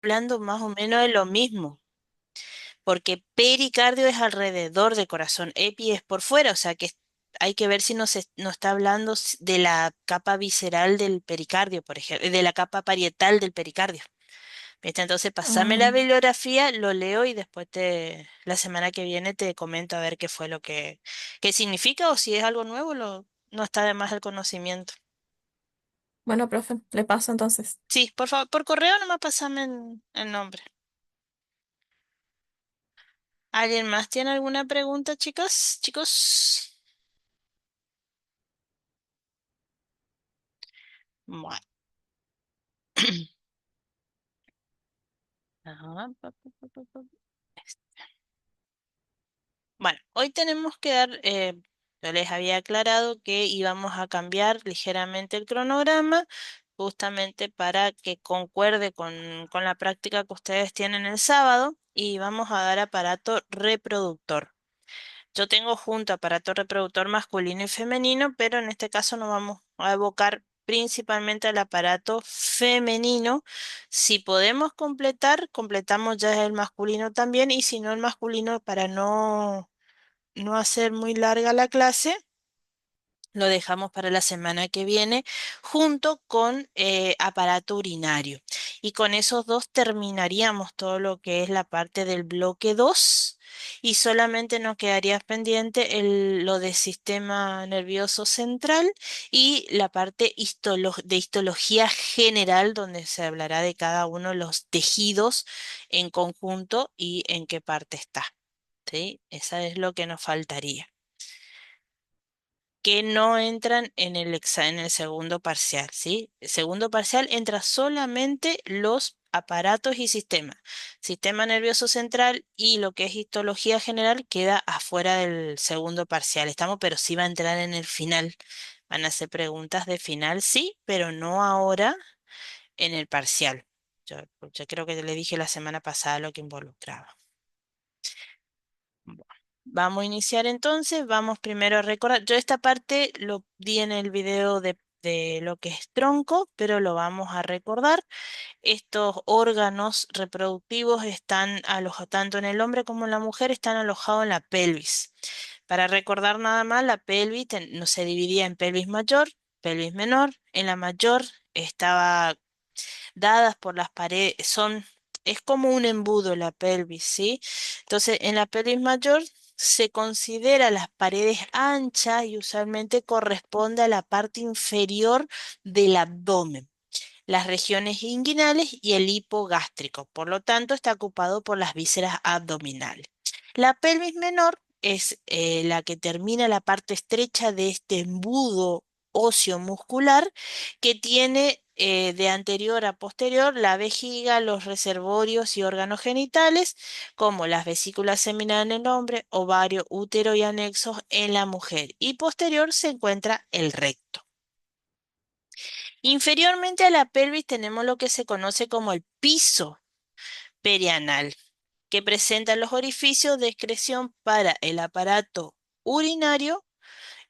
hablando más o menos de lo mismo, porque pericardio es alrededor del corazón, epi es por fuera, o sea que hay que ver si no está hablando de la capa visceral del pericardio, por ejemplo, de la capa parietal del pericardio. ¿Viste? Entonces, pasame la Mm, bibliografía, lo leo y después la semana que viene te comento a ver qué fue qué significa o si es algo nuevo, no está de más el conocimiento. bueno, profe, le paso entonces. Sí, por favor, por correo nomás pasame el nombre. ¿Alguien más tiene alguna pregunta, chicas? Chicos. Bueno. Ajá, Bueno, hoy tenemos que yo les había aclarado que íbamos a cambiar ligeramente el cronograma, justamente para que concuerde con la práctica que ustedes tienen el sábado, y vamos a dar aparato reproductor. Yo tengo junto aparato reproductor masculino y femenino, pero en este caso nos vamos a evocar principalmente al aparato femenino. Si podemos completar, completamos ya el masculino también, y si no el masculino, para no hacer muy larga la clase, lo dejamos para la semana que viene junto con aparato urinario. Y con esos dos terminaríamos todo lo que es la parte del bloque 2 y solamente nos quedaría pendiente lo de sistema nervioso central y la parte de histología general, donde se hablará de cada uno de los tejidos en conjunto y en qué parte está. ¿Sí? Esa es lo que nos faltaría, que no entran en el segundo parcial, ¿sí? El segundo parcial entra solamente los aparatos y sistemas. Sistema nervioso central y lo que es histología general queda afuera del segundo parcial. Estamos, pero sí va a entrar en el final. Van a hacer preguntas de final, sí, pero no ahora en el parcial. Yo creo que le dije la semana pasada lo que involucraba. Bueno, vamos a iniciar entonces. Vamos primero a recordar. Yo esta parte lo di en el video de lo que es tronco, pero lo vamos a recordar. Estos órganos reproductivos están alojados, tanto en el hombre como en la mujer, están alojados en la pelvis. Para recordar nada más, la pelvis no se dividía en pelvis mayor, pelvis menor. En la mayor estaba dadas por las paredes, es como un embudo la pelvis, ¿sí? Entonces, en la pelvis mayor se considera las paredes anchas y usualmente corresponde a la parte inferior del abdomen, las regiones inguinales y el hipogástrico. Por lo tanto, está ocupado por las vísceras abdominales. La pelvis menor es la que termina la parte estrecha de este embudo óseo muscular que tiene de anterior a posterior la vejiga, los reservorios y órganos genitales, como las vesículas seminales en el hombre, ovario, útero y anexos en la mujer. Y posterior se encuentra el recto. Inferiormente a la pelvis tenemos lo que se conoce como el piso perianal, que presenta los orificios de excreción para el aparato urinario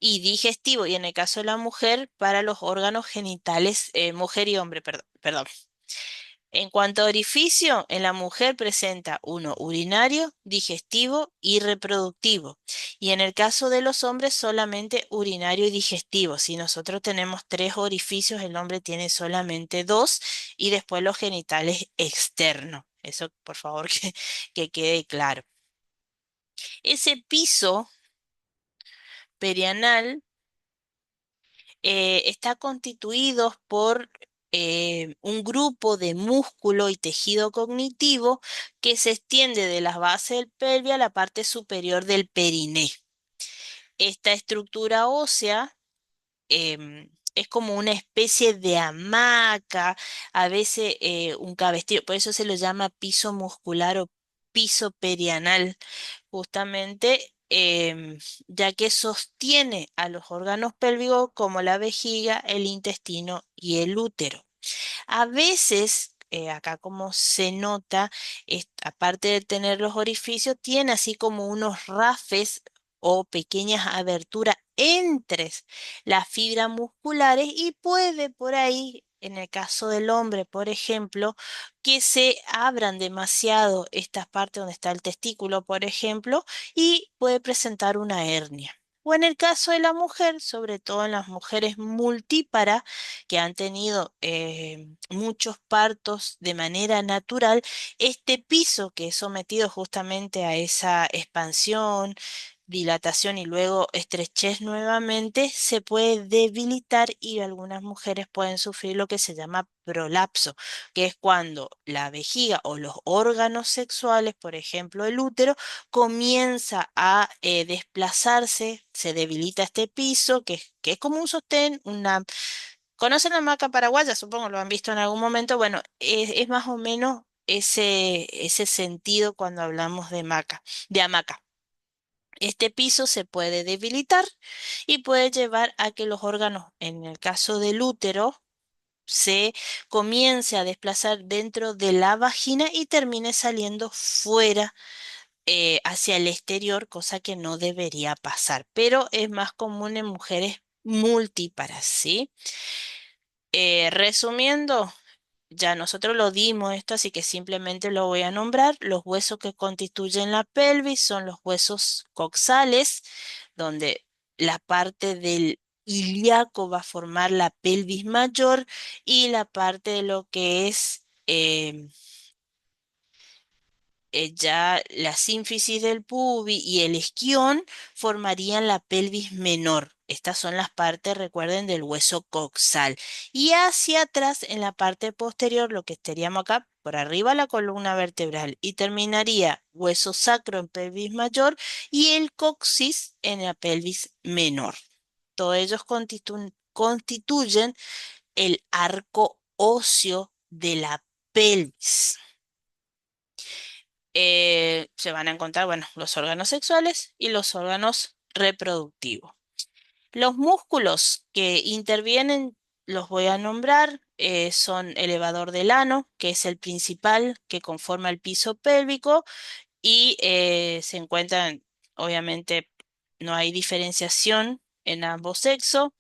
y digestivo, y en el caso de la mujer, para los órganos genitales, mujer y hombre, perdón. En cuanto a orificio, en la mujer presenta uno urinario, digestivo y reproductivo. Y en el caso de los hombres, solamente urinario y digestivo. Si nosotros tenemos tres orificios, el hombre tiene solamente dos y después los genitales externos. Eso, por favor, que quede claro. Ese piso perianal está constituido por un grupo de músculo y tejido cognitivo que se extiende de las bases del pelvis a la parte superior del periné. Esta estructura ósea es como una especie de hamaca, a veces un cabestrillo, por eso se lo llama piso muscular o piso perianal, justamente ya que sostiene a los órganos pélvicos como la vejiga, el intestino y el útero. A veces, acá como se nota, aparte de tener los orificios, tiene así como unos rafes o pequeñas aberturas entre las fibras musculares y puede por ahí en el caso del hombre, por ejemplo, que se abran demasiado estas partes donde está el testículo, por ejemplo, y puede presentar una hernia. O en el caso de la mujer, sobre todo en las mujeres multíparas que han tenido muchos partos de manera natural, este piso que es sometido justamente a esa expansión, dilatación y luego estrechez nuevamente, se puede debilitar y algunas mujeres pueden sufrir lo que se llama prolapso, que es cuando la vejiga o los órganos sexuales, por ejemplo el útero, comienza a desplazarse, se debilita este piso, que es como un sostén, una... ¿Conocen la hamaca paraguaya? Supongo lo han visto en algún momento. Bueno, es más o menos ese sentido cuando hablamos de hamaca. Este piso se puede debilitar y puede llevar a que los órganos, en el caso del útero, se comience a desplazar dentro de la vagina y termine saliendo fuera hacia el exterior, cosa que no debería pasar, pero es más común en mujeres multíparas, ¿sí? Resumiendo, ya nosotros lo dimos esto, así que simplemente lo voy a nombrar. Los huesos que constituyen la pelvis son los huesos coxales, donde la parte del ilíaco va a formar la pelvis mayor y la parte de lo que es ya la sínfisis del pubis y el isquión formarían la pelvis menor. Estas son las partes, recuerden, del hueso coxal. Y hacia atrás, en la parte posterior, lo que estaríamos acá, por arriba la columna vertebral, y terminaría hueso sacro en pelvis mayor y el coxis en la pelvis menor. Todos ellos constituyen el arco óseo de la pelvis. Se van a encontrar, bueno, los órganos sexuales y los órganos reproductivos. Los músculos que intervienen, los voy a nombrar, son elevador del ano, que es el principal que conforma el piso pélvico y se encuentran, obviamente, no hay diferenciación en ambos sexos.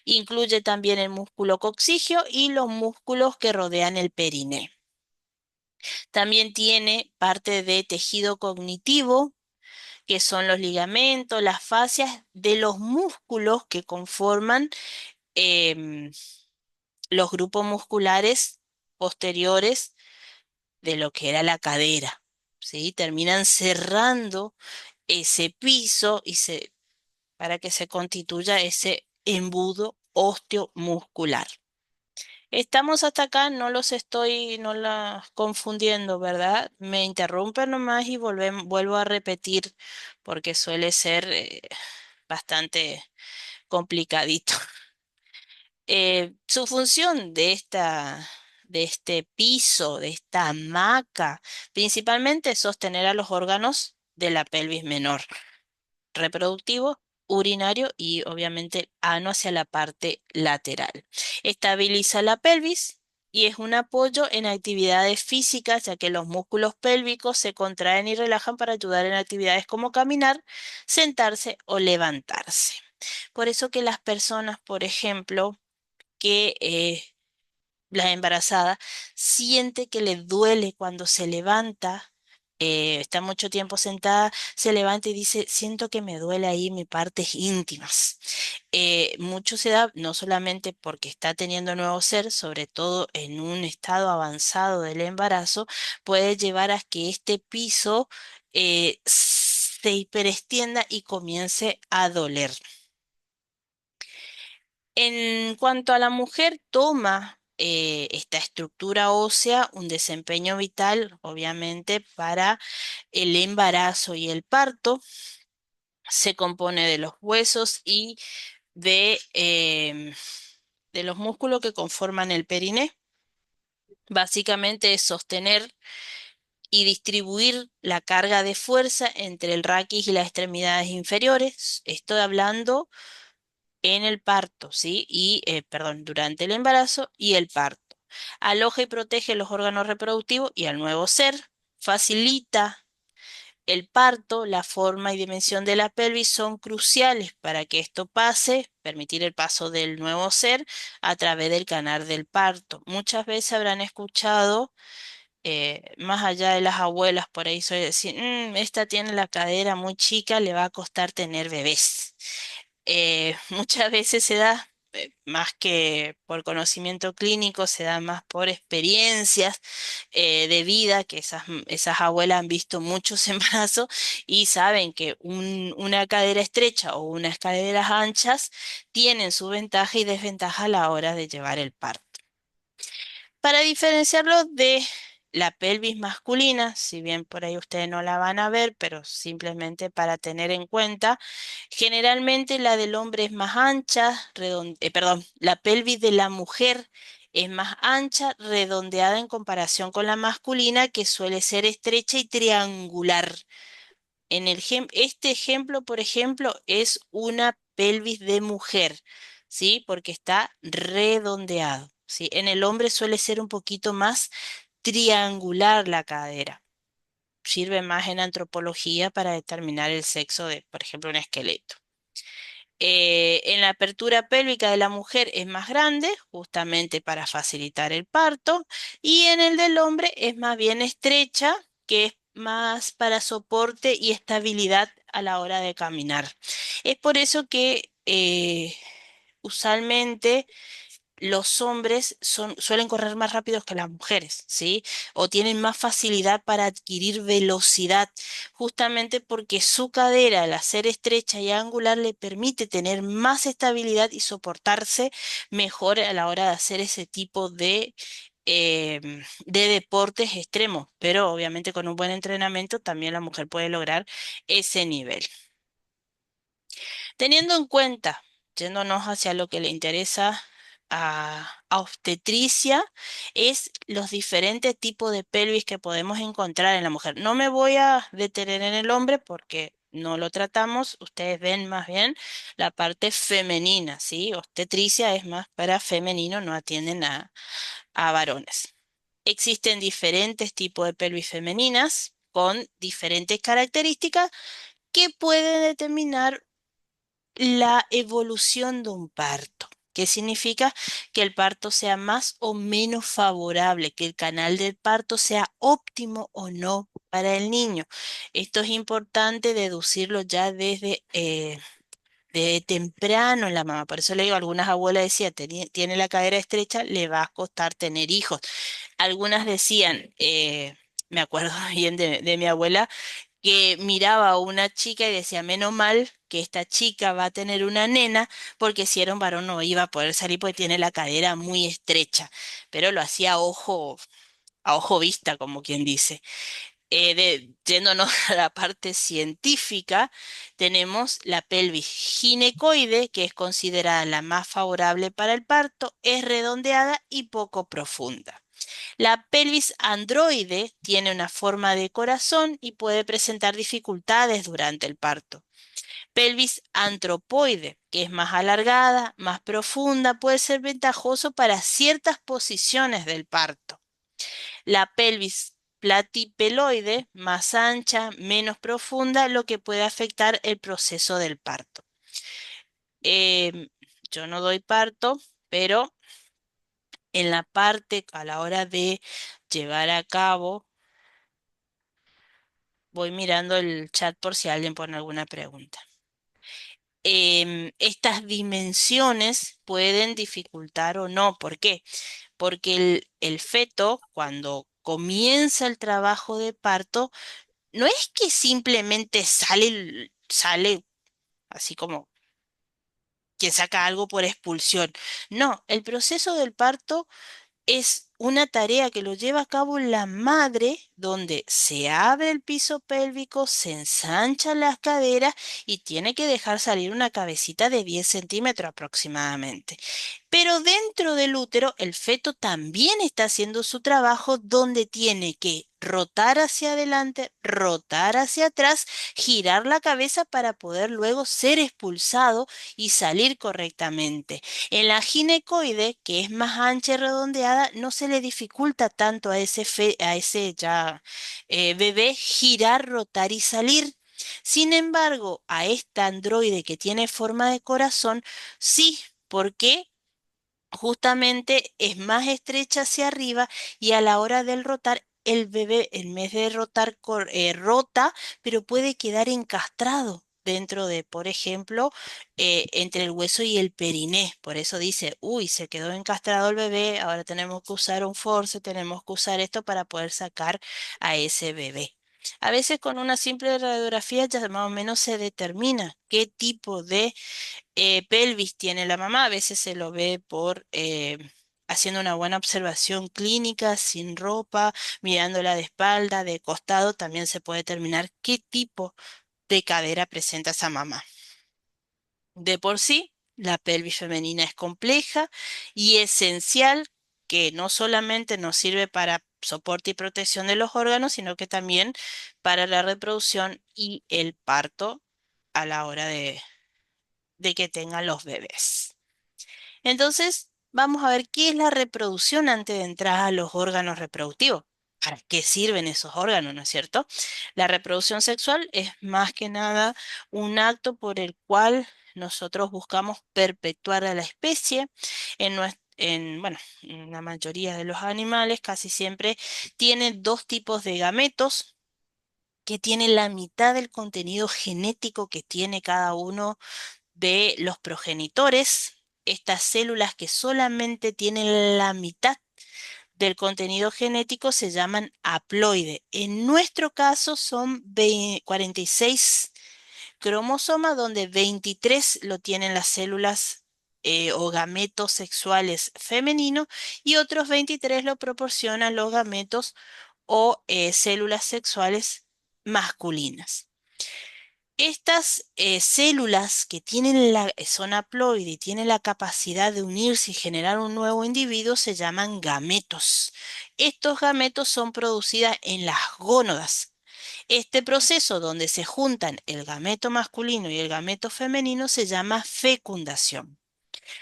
Incluye también el músculo coxígeo y los músculos que rodean el periné. También tiene parte de tejido cognitivo, que son los ligamentos, las fascias de los músculos que conforman em, los grupos musculares posteriores de lo que era la cadera. ¿Sí? Terminan cerrando ese piso para que se constituya ese embudo osteomuscular. Estamos hasta acá, no las confundiendo, ¿verdad? Me interrumpen nomás y vuelvo a repetir porque suele ser bastante complicadito. Su función de este piso, de esta hamaca, principalmente es sostener a los órganos de la pelvis menor reproductivo, urinario y obviamente ano hacia la parte lateral. Estabiliza la pelvis y es un apoyo en actividades físicas, ya que los músculos pélvicos se contraen y relajan para ayudar en actividades como caminar, sentarse o levantarse. Por eso que las personas, por ejemplo, que la embarazada siente que le duele cuando se levanta, está mucho tiempo sentada, se levanta y dice, siento que me duele ahí mis partes íntimas. Mucho se da no solamente porque está teniendo nuevo ser, sobre todo en un estado avanzado del embarazo, puede llevar a que este piso se hiperextienda y comience a doler. En cuanto a la mujer, toma esta estructura ósea un desempeño vital, obviamente, para el embarazo y el parto. Se compone de los huesos y de los músculos que conforman el periné. Básicamente es sostener y distribuir la carga de fuerza entre el raquis y las extremidades inferiores. Estoy hablando en el parto, ¿sí? Perdón, durante el embarazo y el parto. Aloja y protege los órganos reproductivos y al nuevo ser. Facilita El parto, la forma y dimensión de la pelvis son cruciales para que esto pase, permitir el paso del nuevo ser a través del canal del parto. Muchas veces habrán escuchado, más allá de las abuelas, por ahí suele decir: Esta tiene la cadera muy chica, le va a costar tener bebés". Muchas veces se da, más que por conocimiento clínico, se da más por experiencias de vida, que esas abuelas han visto muchos embarazos y saben que una cadera estrecha o unas caderas anchas tienen su ventaja y desventaja a la hora de llevar el parto. Para diferenciarlo de la pelvis masculina, si bien por ahí ustedes no la van a ver, pero simplemente para tener en cuenta, generalmente la del hombre es más ancha, perdón, la pelvis de la mujer es más ancha, redondeada en comparación con la masculina, que suele ser estrecha y triangular. Este ejemplo, por ejemplo, es una pelvis de mujer, ¿sí? Porque está redondeado, ¿sí? En el hombre suele ser un poquito más triangular la cadera. Sirve más en antropología para determinar el sexo de, por ejemplo, un esqueleto. En la apertura pélvica de la mujer es más grande, justamente para facilitar el parto, y en el del hombre es más bien estrecha, que es más para soporte y estabilidad a la hora de caminar. Es por eso que usualmente los hombres suelen correr más rápidos que las mujeres, ¿sí? O tienen más facilidad para adquirir velocidad, justamente porque su cadera, al ser estrecha y angular, le permite tener más estabilidad y soportarse mejor a la hora de hacer ese tipo de deportes extremos. Pero obviamente con un buen entrenamiento también la mujer puede lograr ese nivel. Teniendo en cuenta, yéndonos hacia lo que le interesa a obstetricia, es los diferentes tipos de pelvis que podemos encontrar en la mujer. No me voy a detener en el hombre porque no lo tratamos, ustedes ven más bien la parte femenina, ¿sí? Obstetricia es más para femenino, no atienden a varones. Existen diferentes tipos de pelvis femeninas con diferentes características que pueden determinar la evolución de un parto. ¿Qué significa? Que el parto sea más o menos favorable, que el canal del parto sea óptimo o no para el niño. Esto es importante deducirlo ya desde temprano en la mamá. Por eso le digo, algunas abuelas decían: Tiene la cadera estrecha, le va a costar tener hijos". Algunas decían, me acuerdo bien de mi abuela, que miraba a una chica y decía: Menos mal que esta chica va a tener una nena, porque si era un varón no iba a poder salir porque tiene la cadera muy estrecha". Pero lo hacía a ojo vista, como quien dice. Yéndonos a la parte científica, tenemos la pelvis ginecoide, que es considerada la más favorable para el parto, es redondeada y poco profunda. La pelvis androide tiene una forma de corazón y puede presentar dificultades durante el parto. Pelvis antropoide, que es más alargada, más profunda, puede ser ventajoso para ciertas posiciones del parto. La pelvis platipeloide, más ancha, menos profunda, lo que puede afectar el proceso del parto. Em, yo no doy parto, pero en la parte a la hora de llevar a cabo, voy mirando el chat por si alguien pone alguna pregunta. Estas dimensiones pueden dificultar o no. ¿Por qué? Porque el feto, cuando comienza el trabajo de parto, no es que simplemente sale así como quien saca algo por expulsión. No, el proceso del parto es una tarea que lo lleva a cabo la madre, donde se abre el piso pélvico, se ensanchan las caderas y tiene que dejar salir una cabecita de 10 centímetros aproximadamente. Pero dentro del útero, el feto también está haciendo su trabajo, donde tiene que rotar hacia adelante, rotar hacia atrás, girar la cabeza para poder luego ser expulsado y salir correctamente. En la ginecoide, que es más ancha y redondeada, no se le dificulta tanto a ese ya bebé girar, rotar y salir. Sin embargo, a esta androide que tiene forma de corazón, sí. ¿Por qué? Justamente es más estrecha hacia arriba y a la hora del rotar, el bebé en vez de rotar, rota, pero puede quedar encastrado dentro de, por ejemplo, entre el hueso y el periné. Por eso dice, uy, se quedó encastrado el bebé, ahora tenemos que usar un force, tenemos que usar esto para poder sacar a ese bebé. A veces con una simple radiografía ya más o menos se determina qué tipo de pelvis tiene la mamá, a veces se lo ve por haciendo una buena observación clínica, sin ropa, mirándola de espalda, de costado, también se puede determinar qué tipo de cadera presenta esa mamá. De por sí, la pelvis femenina es compleja y esencial que no solamente nos sirve para soporte y protección de los órganos, sino que también para la reproducción y el parto a la hora de que tengan los bebés. Entonces, vamos a ver qué es la reproducción antes de entrar a los órganos reproductivos. ¿Para qué sirven esos órganos, no es cierto? La reproducción sexual es más que nada un acto por el cual nosotros buscamos perpetuar a la especie. Bueno, en la mayoría de los animales casi siempre tienen dos tipos de gametos que tienen la mitad del contenido genético que tiene cada uno de los progenitores, estas células que solamente tienen la mitad del contenido genético se llaman haploide. En nuestro caso son 46 cromosomas, donde 23 lo tienen las células o gametos sexuales femeninos y otros 23 lo proporcionan los gametos o células sexuales masculinas. Estas células que tienen son haploide y tienen la capacidad de unirse y generar un nuevo individuo se llaman gametos. Estos gametos son producidas en las gónadas. Este proceso donde se juntan el gameto masculino y el gameto femenino se llama fecundación.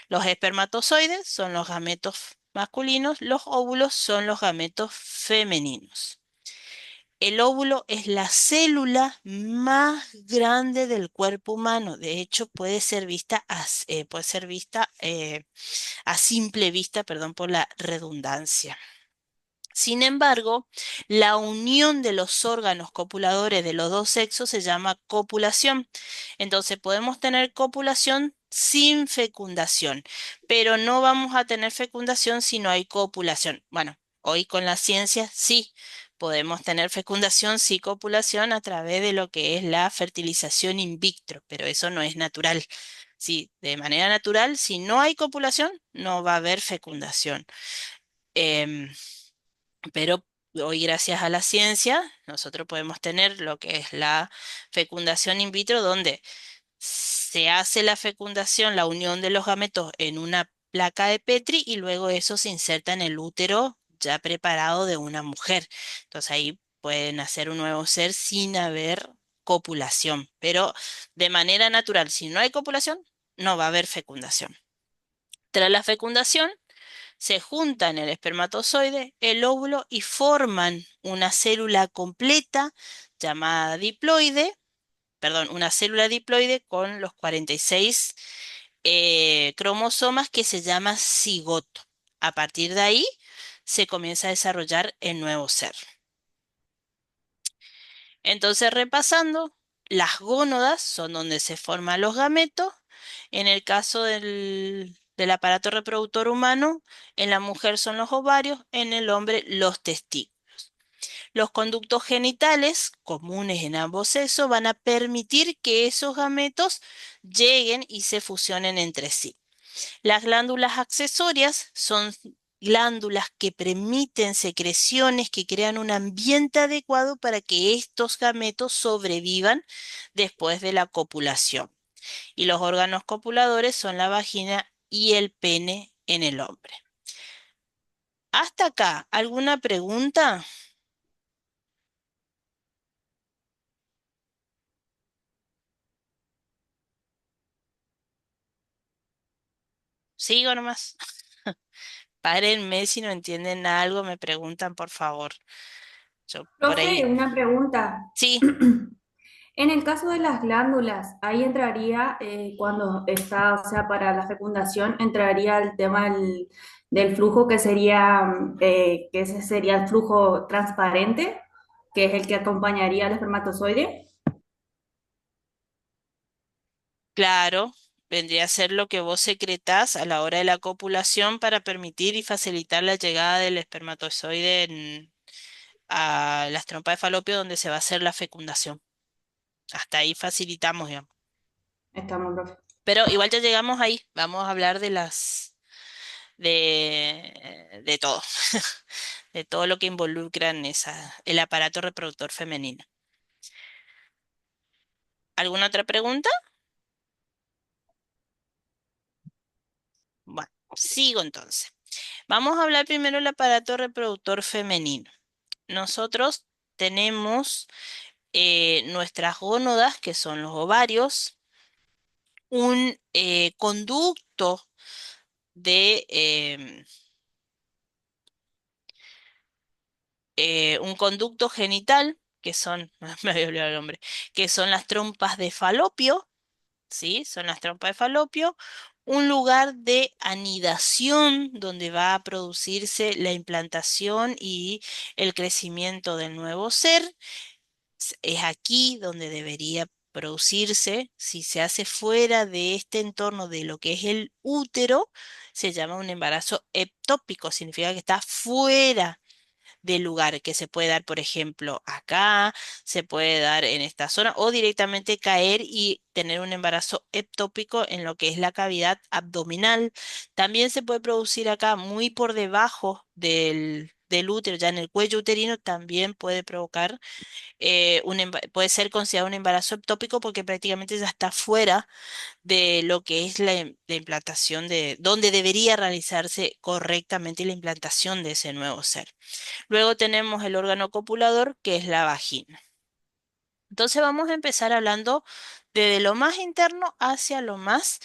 Los espermatozoides son los gametos masculinos, los óvulos son los gametos femeninos. El óvulo es la célula más grande del cuerpo humano. De hecho, puede ser vista a simple vista, perdón por la redundancia. Sin embargo, la unión de los órganos copuladores de los dos sexos se llama copulación. Entonces podemos tener copulación sin fecundación, pero no vamos a tener fecundación si no hay copulación. Bueno, hoy con la ciencia sí podemos tener fecundación sin copulación a través de lo que es la fertilización in vitro, pero eso no es natural. Sí, de manera natural, si no hay copulación, no va a haber fecundación. Em, pero hoy, gracias a la ciencia, nosotros podemos tener lo que es la fecundación in vitro, donde se hace la fecundación, la unión de los gametos en una placa de Petri y luego eso se inserta en el útero ya preparado de una mujer. Entonces ahí pueden hacer un nuevo ser sin haber copulación, pero de manera natural, si no hay copulación, no va a haber fecundación. Tras la fecundación, se juntan el espermatozoide, el óvulo y forman una célula completa llamada diploide, perdón, una célula diploide con los 46 cromosomas que se llama cigoto. A partir de ahí se comienza a desarrollar el nuevo ser. Entonces, repasando, las gónadas son donde se forman los gametos. En el caso del aparato reproductor humano, en la mujer son los ovarios, en el hombre los testículos. Los conductos genitales, comunes en ambos sexos, van a permitir que esos gametos lleguen y se fusionen entre sí. Las glándulas accesorias son glándulas que permiten secreciones que crean un ambiente adecuado para que estos gametos sobrevivan después de la copulación. Y los órganos copuladores son la vagina y el pene en el hombre. ¿Hasta acá alguna pregunta? Sigo nomás. Párenme si no entienden algo, me preguntan, por favor. Yo por Profe, ahí. una pregunta. Sí, En el caso de las glándulas, ahí entraría, cuando está, o sea, para la fecundación, entraría el tema del flujo que sería, que ese sería el flujo transparente, que es el que acompañaría al espermatozoide. claro. Vendría a ser lo que vos secretás a la hora de la copulación para permitir y facilitar la llegada del espermatozoide a las trompas de falopio donde se va a hacer la fecundación. Hasta ahí facilitamos, digamos. Estamos, profe. Pero igual ya llegamos ahí. Vamos a hablar de todo, de todo lo que involucra en el aparato reproductor femenino. ¿Alguna otra pregunta? Bueno, sigo entonces. Vamos a hablar primero del aparato reproductor femenino. Nosotros tenemos nuestras gónadas, que son los ovarios, un conducto de un conducto genital, que son, me había olvidado el nombre, que son las trompas de falopio, ¿sí? Son las trompas de falopio, un lugar de anidación donde va a producirse la implantación y el crecimiento del nuevo ser. Es aquí donde debería producirse. Si se hace fuera de este entorno de lo que es el útero, se llama un embarazo ectópico, significa que está fuera del lugar, que se puede dar, por ejemplo, acá, se puede dar en esta zona o directamente caer y tener un embarazo ectópico en lo que es la cavidad abdominal. También se puede producir acá muy por debajo del útero, ya en el cuello uterino, también puede provocar, puede ser considerado un embarazo ectópico porque prácticamente ya está fuera de lo que es la implantación de donde debería realizarse correctamente la implantación de ese nuevo ser. Luego tenemos el órgano copulador, que es la vagina. Entonces vamos a empezar hablando desde lo más interno hacia lo más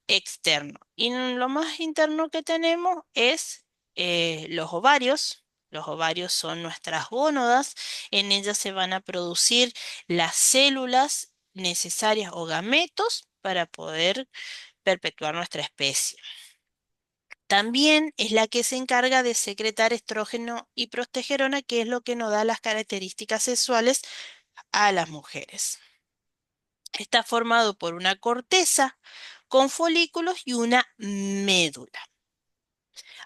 externo. Y en lo más interno que tenemos es los ovarios. Los ovarios son nuestras gónadas. En ellas se van a producir las células necesarias o gametos para poder perpetuar nuestra especie. También es la que se encarga de secretar estrógeno y progesterona, que es lo que nos da las características sexuales a las mujeres. Está formado por una corteza con folículos y una médula.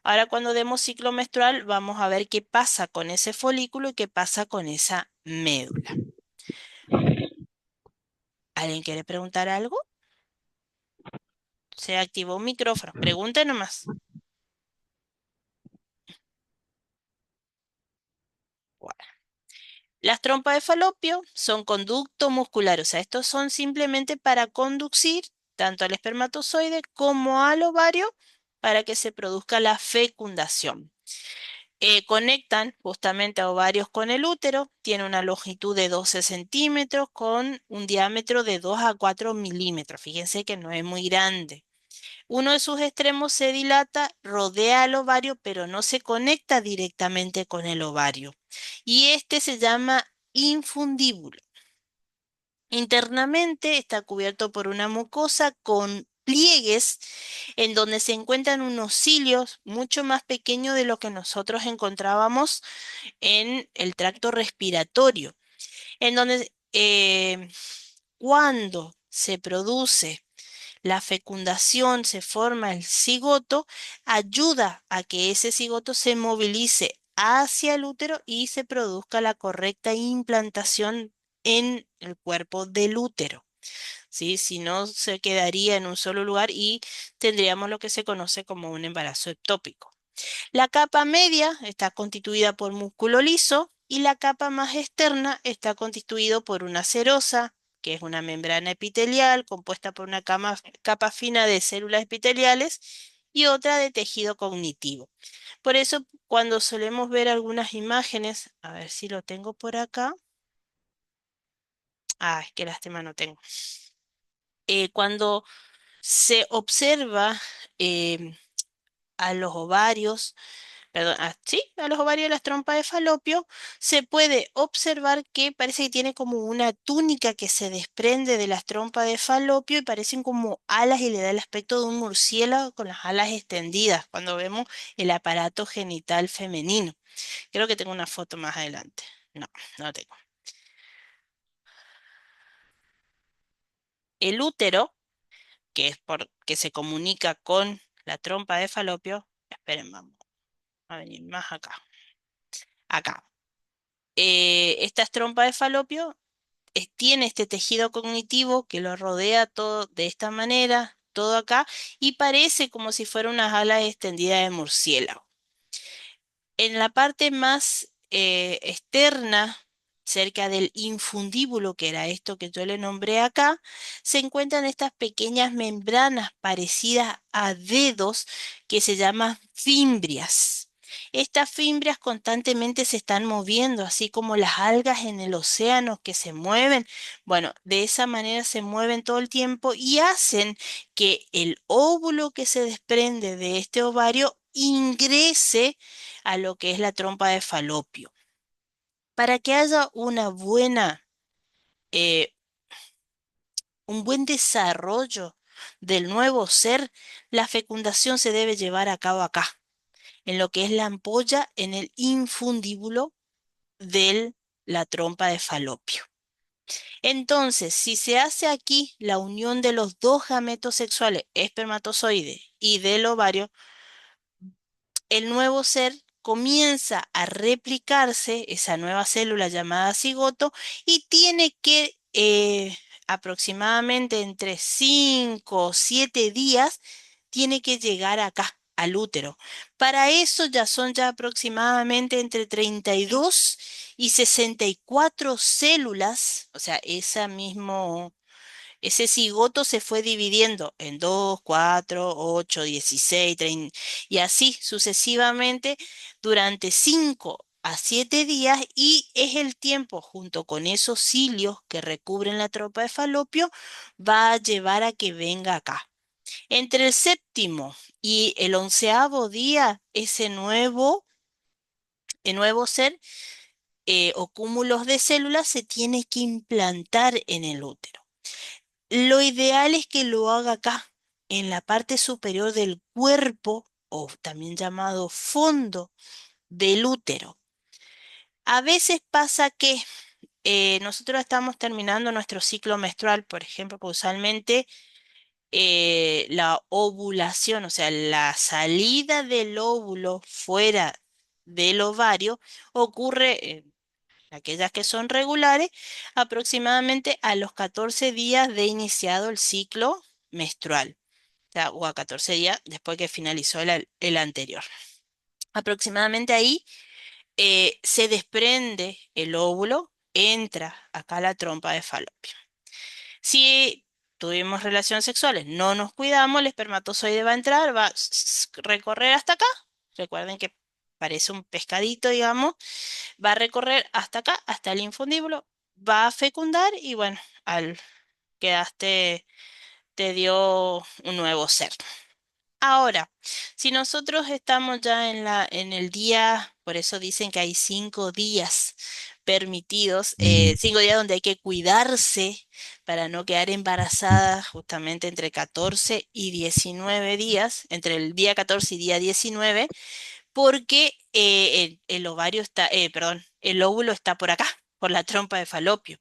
Ahora, cuando demos ciclo menstrual, vamos a ver qué pasa con ese folículo y qué pasa con esa médula. ¿Alguien quiere preguntar algo? Se activó un micrófono. Pregunte nomás. Las trompas de falopio son conducto muscular, o sea, estos son simplemente para conducir tanto al espermatozoide como al ovario para que se produzca la fecundación. Conectan justamente a ovarios con el útero, tiene una longitud de 12 centímetros con un diámetro de 2 a 4 milímetros. Fíjense que no es muy grande. Uno de sus extremos se dilata, rodea al ovario, pero no se conecta directamente con el ovario. Y este se llama infundíbulo. Internamente está cubierto por una mucosa con pliegues en donde se encuentran unos cilios mucho más pequeños de lo que nosotros encontrábamos en el tracto respiratorio, en donde cuando se produce la fecundación, se forma el cigoto, ayuda a que ese cigoto se movilice hacia el útero y se produzca la correcta implantación en el cuerpo del útero. ¿Sí? Si no, se quedaría en un solo lugar y tendríamos lo que se conoce como un embarazo ectópico. La capa media está constituida por músculo liso y la capa más externa está constituida por una serosa, que es una membrana epitelial compuesta por una capa fina de células epiteliales y otra de tejido cognitivo. Por eso, cuando solemos ver algunas imágenes, a ver si lo tengo por acá. Ah, es que lástima no tengo. Cuando Se observa a los ovarios, perdón, sí, a los ovarios de las trompas de falopio, se puede observar que parece que tiene como una túnica que se desprende de las trompas de falopio y parecen como alas y le da el aspecto de un murciélago con las alas extendidas cuando vemos el aparato genital femenino. Creo que tengo una foto más adelante. No, no tengo. El útero, que es por que se comunica con la trompa de falopio, esperen, vamos a venir más acá. Acá. Estas trompas de falopio tiene este tejido cognitivo que lo rodea todo de esta manera, todo acá, y parece como si fuera unas alas extendidas de murciélago. En la parte más externa, cerca del infundíbulo, que era esto que yo le nombré acá, se encuentran estas pequeñas membranas parecidas a dedos que se llaman fimbrias. Estas fimbrias constantemente se están moviendo, así como las algas en el océano que se mueven. Bueno, de esa manera se mueven todo el tiempo y hacen que el óvulo que se desprende de este ovario ingrese a lo que es la trompa de falopio. Para que haya eh, un buen desarrollo del nuevo ser, la fecundación se debe llevar a cabo acá, en lo que es la ampolla, en el infundíbulo de la trompa de falopio. Entonces, si se hace aquí la unión de los dos gametos sexuales, espermatozoide y del ovario, el nuevo ser comienza a replicarse, esa nueva célula llamada cigoto, y tiene que aproximadamente entre 5 o 7 días, tiene que llegar acá, al útero. Para eso ya son ya aproximadamente entre 32 y 64 células, o sea, ese cigoto se fue dividiendo en 2, 4, 8, 16, 30 y así sucesivamente durante 5 a 7 días y es el tiempo junto con esos cilios que recubren la tropa de falopio va a llevar a que venga acá. Entre el séptimo y el 11.º día, el nuevo ser o cúmulos de células se tiene que implantar en el útero. Lo ideal es que lo haga acá, en la parte superior del cuerpo, o también llamado fondo del útero. A veces pasa que nosotros estamos terminando nuestro ciclo menstrual, por ejemplo, que usualmente la ovulación, o sea, la salida del óvulo fuera del ovario, ocurre aquellas que son regulares, aproximadamente a los 14 días de iniciado el ciclo menstrual, o a 14 días después que finalizó el anterior. Aproximadamente ahí se desprende el óvulo, entra acá la trompa de falopio. Si tuvimos relaciones sexuales, no nos cuidamos, el espermatozoide va a entrar, va a recorrer hasta acá. Recuerden que parece un pescadito, digamos, va a recorrer hasta acá, hasta el infundíbulo, va a fecundar y bueno, al quedaste, te dio un nuevo ser. Ahora, si nosotros estamos ya en el día, por eso dicen que hay 5 días permitidos, 5 días donde hay que cuidarse para no quedar embarazada justamente entre 14 y 19 días, entre el día 14 y día 19 porque el ovario está, perdón, el óvulo está por acá, por la trompa de falopio.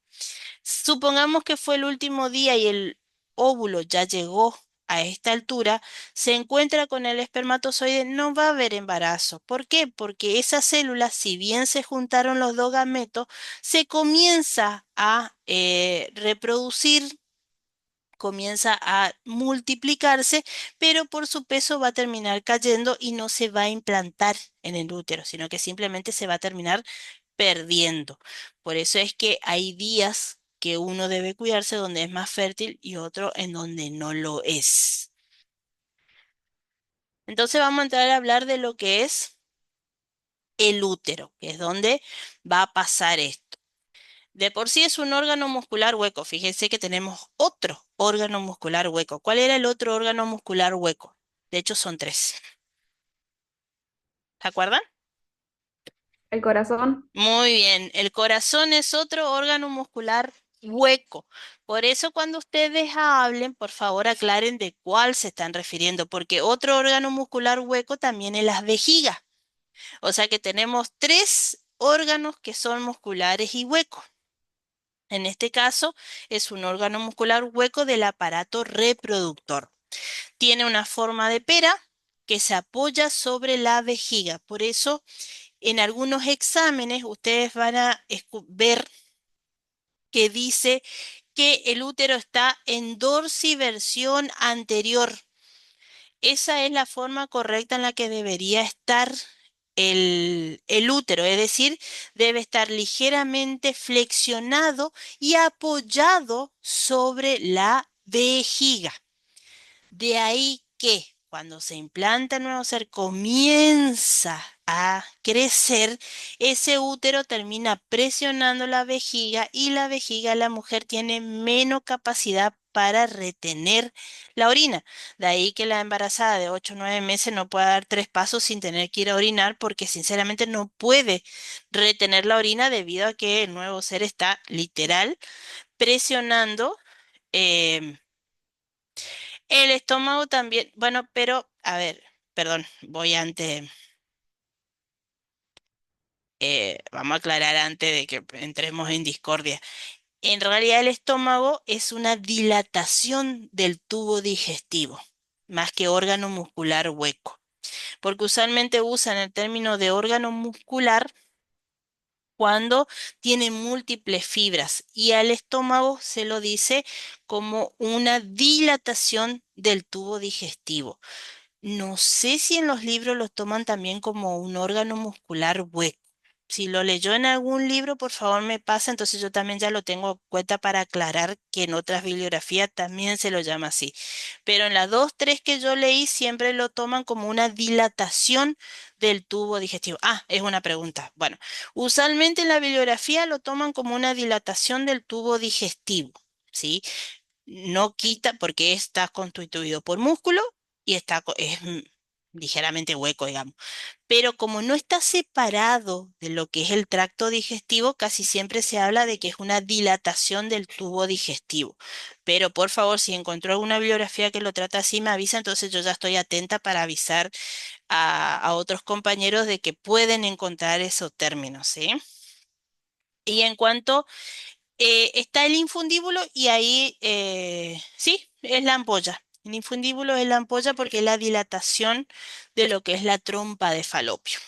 Supongamos que fue el último día y el óvulo ya llegó a esta altura, se encuentra con el espermatozoide, no va a haber embarazo. ¿Por qué? Porque esas células, si bien se juntaron los dos gametos, se comienza a reproducir, comienza a multiplicarse, pero por su peso va a terminar cayendo y no se va a implantar en el útero, sino que simplemente se va a terminar perdiendo. Por eso es que hay días que uno debe cuidarse donde es más fértil y otro en donde no lo es. Entonces vamos a entrar a hablar de lo que es el útero, que es donde va a pasar esto. De por sí es un órgano muscular hueco. Fíjense que tenemos otro órgano muscular hueco. ¿Cuál era el otro órgano muscular hueco? De hecho, son tres. ¿Se acuerdan? El corazón. Muy bien. El corazón es otro órgano muscular hueco. Por eso cuando ustedes hablen, por favor aclaren de cuál se están refiriendo, porque otro órgano muscular hueco también es la vejiga. O sea que tenemos tres órganos que son musculares y huecos. En este caso, es un órgano muscular hueco del aparato reproductor. Tiene una forma de pera que se apoya sobre la vejiga. Por eso, en algunos exámenes, ustedes van a ver que dice que el útero está en dorsiversión anterior. Esa es la forma correcta en la que debería estar el útero, es decir, debe estar ligeramente flexionado y apoyado sobre la vejiga. De ahí que cuando se implanta el nuevo ser comienza a crecer, ese útero termina presionando la vejiga y la vejiga de la mujer tiene menos capacidad para retener la orina. De ahí que la embarazada de 8 o 9 meses no pueda dar 3 pasos sin tener que ir a orinar porque sinceramente no puede retener la orina debido a que el nuevo ser está literal presionando. em, el estómago también, bueno, pero a ver, perdón, voy antes, vamos a aclarar antes de que entremos en discordia. En realidad el estómago es una dilatación del tubo digestivo, más que órgano muscular hueco, porque usualmente usan el término de órgano muscular cuando tiene múltiples fibras y al estómago se lo dice como una dilatación del tubo digestivo. No sé si en los libros los toman también como un órgano muscular hueco. Si lo leyó en algún libro, por favor me pasa, entonces yo también ya lo tengo en cuenta para aclarar que en otras bibliografías también se lo llama así. Pero en las dos, tres que yo leí siempre lo toman como una dilatación del tubo digestivo. Ah, es una pregunta. Bueno, usualmente en la bibliografía lo toman como una dilatación del tubo digestivo. ¿Sí? No quita porque está constituido por músculo y ligeramente hueco, digamos. Pero como no está separado de lo que es el tracto digestivo, casi siempre se habla de que es una dilatación del tubo digestivo. Pero por favor, si encontró alguna bibliografía que lo trata así, me avisa, entonces yo ya estoy atenta para avisar a otros compañeros de que pueden encontrar esos términos, ¿sí? Y en cuanto está el infundíbulo y ahí sí, es la ampolla. El infundíbulo es la ampolla porque es la dilatación de lo que es la trompa de falopio.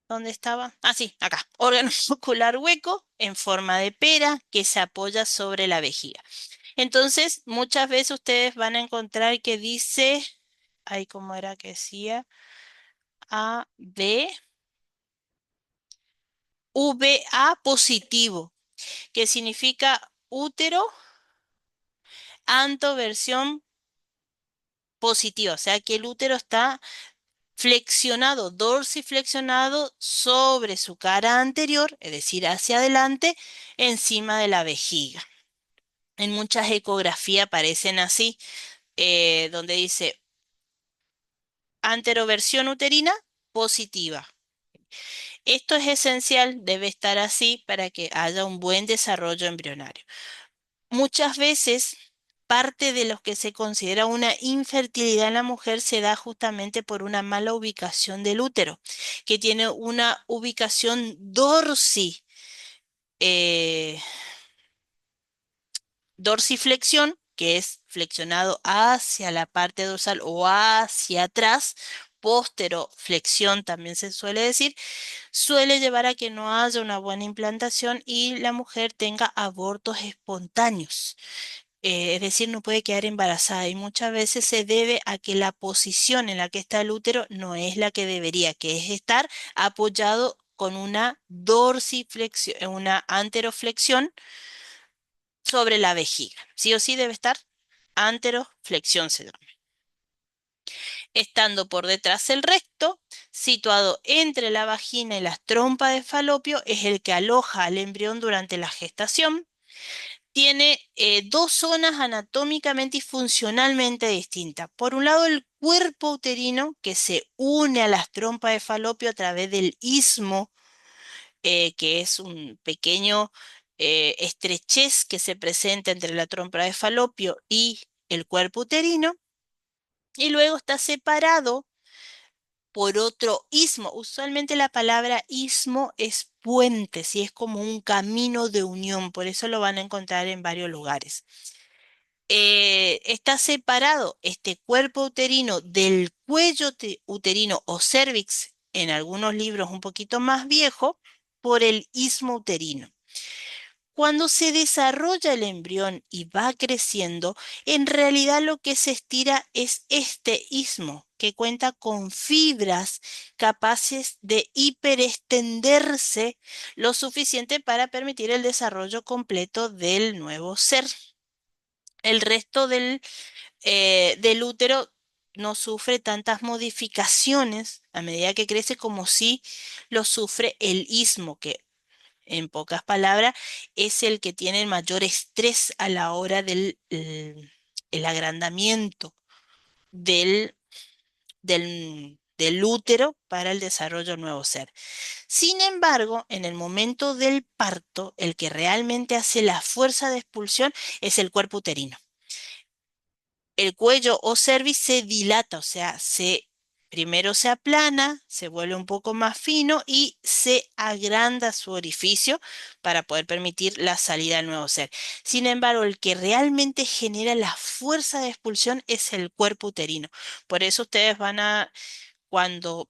¿Dónde estaba? Ah, sí, acá. Órgano muscular hueco en forma de pera que se apoya sobre la vejiga. Entonces, muchas veces ustedes van a encontrar que dice, ay, ¿cómo era que decía? A, B, VA positivo, que significa útero antoversión positiva, o sea que el útero está flexionado, dorsiflexionado sobre su cara anterior, es decir, hacia adelante, encima de la vejiga. En muchas ecografías aparecen así, donde dice anteroversión uterina positiva. Esto es esencial, debe estar así para que haya un buen desarrollo embrionario. Muchas veces, parte de lo que se considera una infertilidad en la mujer se da justamente por una mala ubicación del útero, que tiene una ubicación eh, dorsiflexión, que es flexionado hacia la parte dorsal o hacia atrás. Posteroflexión también se suele decir, suele llevar a que no haya una buena implantación y la mujer tenga abortos espontáneos. Es decir, no puede quedar embarazada y muchas veces se debe a que la posición en la que está el útero no es la que debería, que es estar apoyado con una dorsiflexión, una anteroflexión sobre la vejiga. Sí o sí debe estar anteroflexión, se llama. Estando por detrás el recto, situado entre la vagina y las trompas de falopio, es el que aloja al embrión durante la gestación. Tiene dos zonas anatómicamente y funcionalmente distintas. Por un lado, el cuerpo uterino, que se une a las trompas de falopio a través del istmo, que es un pequeño estrechez que se presenta entre la trompa de falopio y el cuerpo uterino. Y luego está separado por otro istmo. Usualmente la palabra istmo es puente, si es como un camino de unión, por eso lo van a encontrar en varios lugares. Está separado este cuerpo uterino del cuello uterino o cervix, en algunos libros un poquito más viejo, por el istmo uterino. Cuando se desarrolla el embrión y va creciendo, en realidad lo que se estira es este istmo, que cuenta con fibras capaces de hiperextenderse lo suficiente para permitir el desarrollo completo del nuevo ser. El resto del útero no sufre tantas modificaciones a medida que crece como si lo sufre el istmo, que en pocas palabras, es el que tiene el mayor estrés a la hora el agrandamiento del, del útero para el desarrollo del nuevo ser. Sin embargo, en el momento del parto, el que realmente hace la fuerza de expulsión es el cuerpo uterino. El cuello o cervix se dilata, o sea, primero se aplana, se vuelve un poco más fino y se agranda su orificio para poder permitir la salida del nuevo ser. Sin embargo, el que realmente genera la fuerza de expulsión es el cuerpo uterino. Por eso ustedes cuando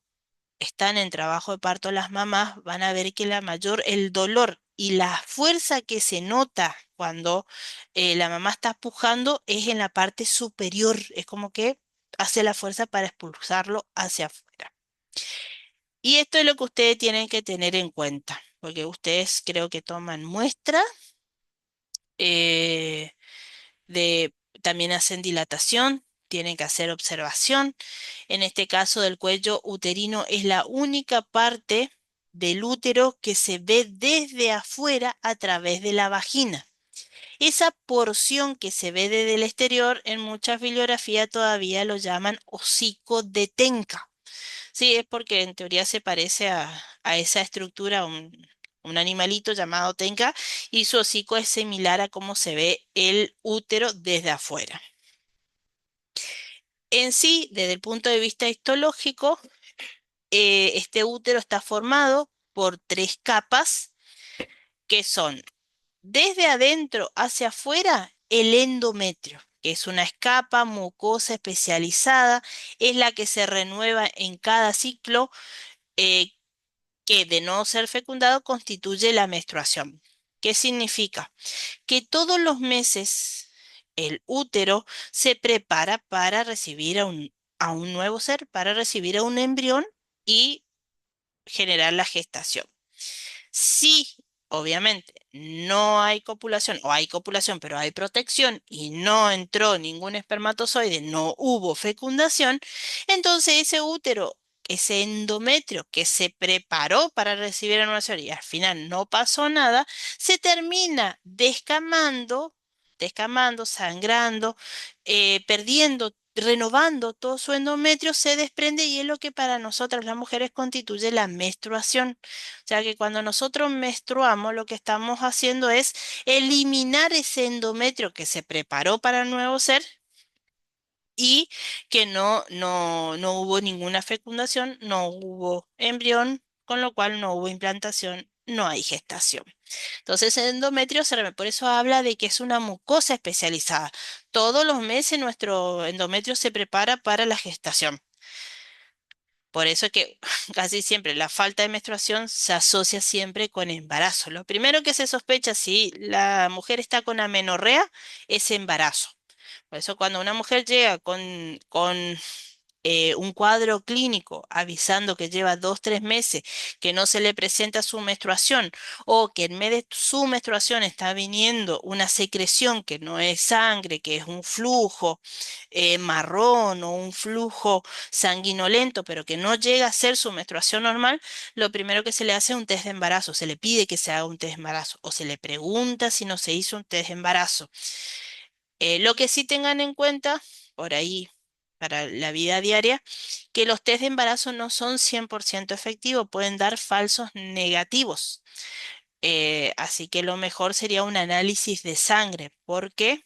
están en trabajo de parto las mamás, van a ver que el dolor y la fuerza que se nota cuando la mamá está pujando es en la parte superior, es como que hace la fuerza para expulsarlo hacia afuera. Y esto es lo que ustedes tienen que tener en cuenta, porque ustedes creo que toman muestra eh, de, también hacen dilatación, tienen que hacer observación. En este caso del cuello uterino es la única parte del útero que se ve desde afuera a través de la vagina. Esa porción que se ve desde el exterior, en muchas bibliografías todavía lo llaman hocico de Tenca. Sí, es porque en teoría se parece a esa estructura, un animalito llamado Tenca, y su hocico es similar a cómo se ve el útero desde afuera. En sí, desde el punto de vista histológico, este útero está formado por tres capas que son desde adentro hacia afuera el endometrio, que es una capa mucosa especializada, es la que se renueva en cada ciclo, eh, que de no ser fecundado constituye la menstruación. ¿Qué significa? Que todos los meses el útero se prepara para recibir a un nuevo ser, para recibir a un embrión y generar la gestación. Si, obviamente, no hay copulación, o hay copulación, pero hay protección y no entró ningún espermatozoide, no hubo fecundación, entonces ese útero, ese endometrio que se preparó para recibir a nueva y al final no pasó nada, se termina descamando, sangrando, perdiendo, renovando todo su endometrio, se desprende y es lo que para nosotras las mujeres constituye la menstruación. O sea que cuando nosotros menstruamos, lo que estamos haciendo es eliminar ese endometrio que se preparó para el nuevo ser y que no hubo ninguna fecundación, no hubo embrión, con lo cual no hubo implantación, no hay gestación. Entonces, el endometrio por eso habla de que es una mucosa especializada. Todos los meses nuestro endometrio se prepara para la gestación. Por eso es que casi siempre la falta de menstruación se asocia siempre con embarazo. Lo primero que se sospecha si la mujer está con amenorrea es embarazo. Por eso cuando una mujer llega con un cuadro clínico avisando que lleva 2, 3 meses, que no se le presenta su menstruación o que en vez de su menstruación está viniendo una secreción que no es sangre, que es un flujo marrón o un flujo sanguinolento, pero que no llega a ser su menstruación normal, lo primero que se le hace es un test de embarazo, se le pide que se haga un test de embarazo o se le pregunta si no se hizo un test de embarazo. Lo que sí tengan en cuenta, por ahí, para la vida diaria, que los test de embarazo no son 100% efectivos, pueden dar falsos negativos. Así que lo mejor sería un análisis de sangre, porque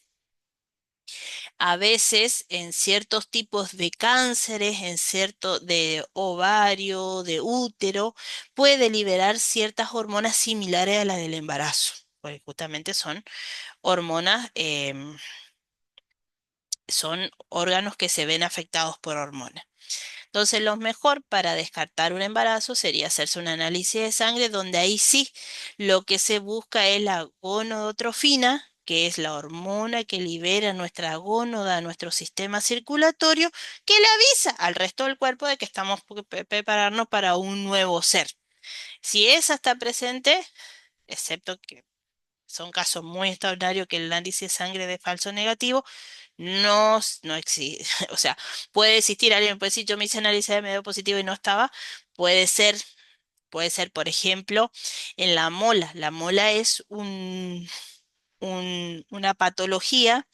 a veces en ciertos tipos de cánceres, en cierto de ovario, de útero, puede liberar ciertas hormonas similares a las del embarazo, porque justamente son hormonas, son órganos que se ven afectados por hormonas. Entonces, lo mejor para descartar un embarazo sería hacerse un análisis de sangre, donde ahí sí lo que se busca es la gonodotrofina, que es la hormona que libera nuestra gónoda, nuestro sistema circulatorio, que le avisa al resto del cuerpo de que estamos prepararnos para un nuevo ser. Si esa está presente, excepto que son casos muy extraordinarios que el análisis de sangre de falso negativo, no existe. O sea, puede existir alguien, puede decir, yo me hice análisis de medio positivo y no estaba. Puede ser, puede ser, por ejemplo, en la mola. La mola es una patología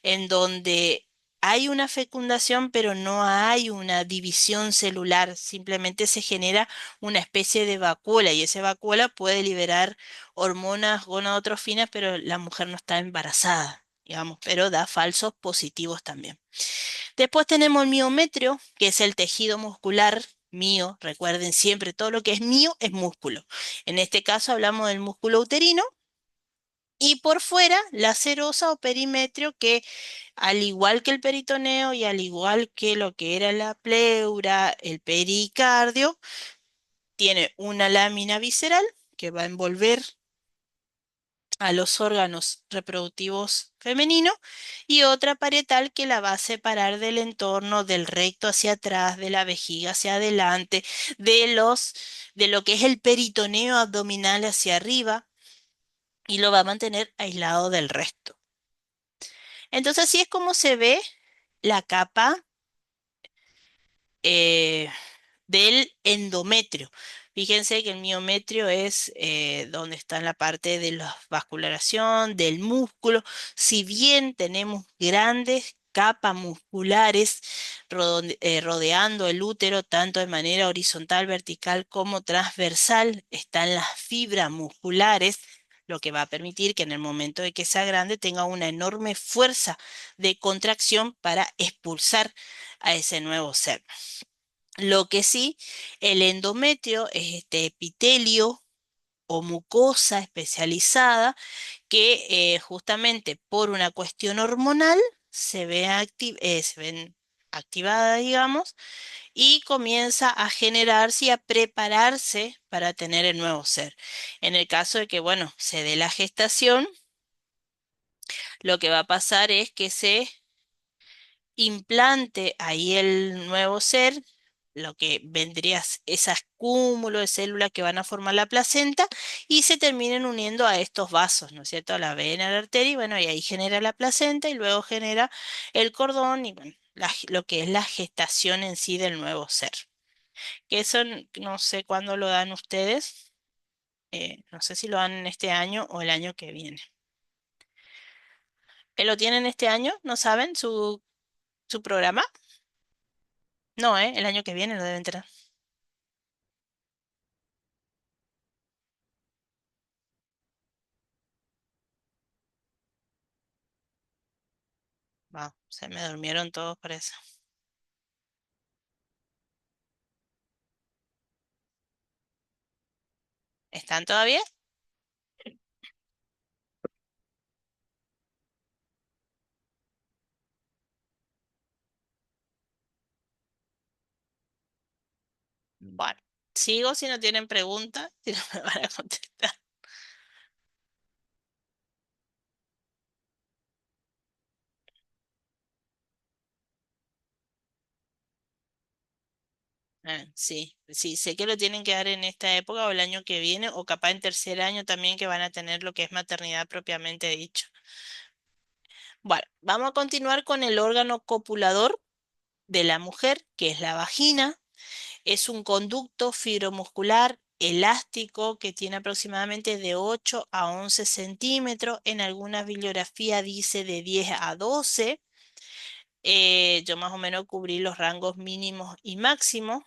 en donde hay una fecundación, pero no hay una división celular, simplemente se genera una especie de vacuola y esa vacuola puede liberar hormonas gonadotrofinas, pero la mujer no está embarazada, digamos, pero da falsos positivos también. Después tenemos el miometrio, que es el tejido muscular mío. Recuerden siempre, todo lo que es mío es músculo. En este caso hablamos del músculo uterino. Y por fuera, la serosa o perimetrio, que al igual que el peritoneo y al igual que lo que era la pleura, el pericardio, tiene una lámina visceral que va a envolver a los órganos reproductivos femeninos y otra parietal que la va a separar del entorno, del recto hacia atrás, de la vejiga hacia adelante, de lo que es el peritoneo abdominal hacia arriba y lo va a mantener aislado del resto. Entonces así es como se ve la capa eh, del endometrio. Fíjense que el miometrio es donde está en la parte de la vascularación, del músculo. Si bien tenemos grandes capas musculares rodeando el útero, tanto de manera horizontal, vertical como transversal, están las fibras musculares, lo que va a permitir que en el momento de que sea grande tenga una enorme fuerza de contracción para expulsar a ese nuevo ser. Lo que sí, el endometrio es este epitelio o mucosa especializada que justamente por una cuestión hormonal se ven activada, digamos, y comienza a generarse y a prepararse para tener el nuevo ser. En el caso de que, bueno, se dé la gestación, lo que va a pasar es que se implante ahí el nuevo ser, lo que vendría esas cúmulos de células que van a formar la placenta y se terminen uniendo a estos vasos, ¿no es cierto? A la vena, a la arteria, y bueno, y ahí genera la placenta y luego genera el cordón y bueno, lo que es la gestación en sí del nuevo ser. Que eso no sé cuándo lo dan ustedes, no sé si lo dan en este año o el año que viene. ¿Lo tienen este año? ¿No saben su programa? No, el año que viene lo deben tener. Wow, se me durmieron todos por eso. ¿Están todavía? Bueno, sigo si no tienen preguntas, si no me van a contestar. Sí, sí, sé que lo tienen que dar en esta época o el año que viene, o capaz en tercer año también que van a tener lo que es maternidad propiamente dicho. Bueno, vamos a continuar con el órgano copulador de la mujer, que es la vagina. Es un conducto fibromuscular elástico que tiene aproximadamente de 8 a 11 centímetros. En algunas bibliografías dice de 10 a 12. Yo más o menos cubrí los rangos mínimos y máximos.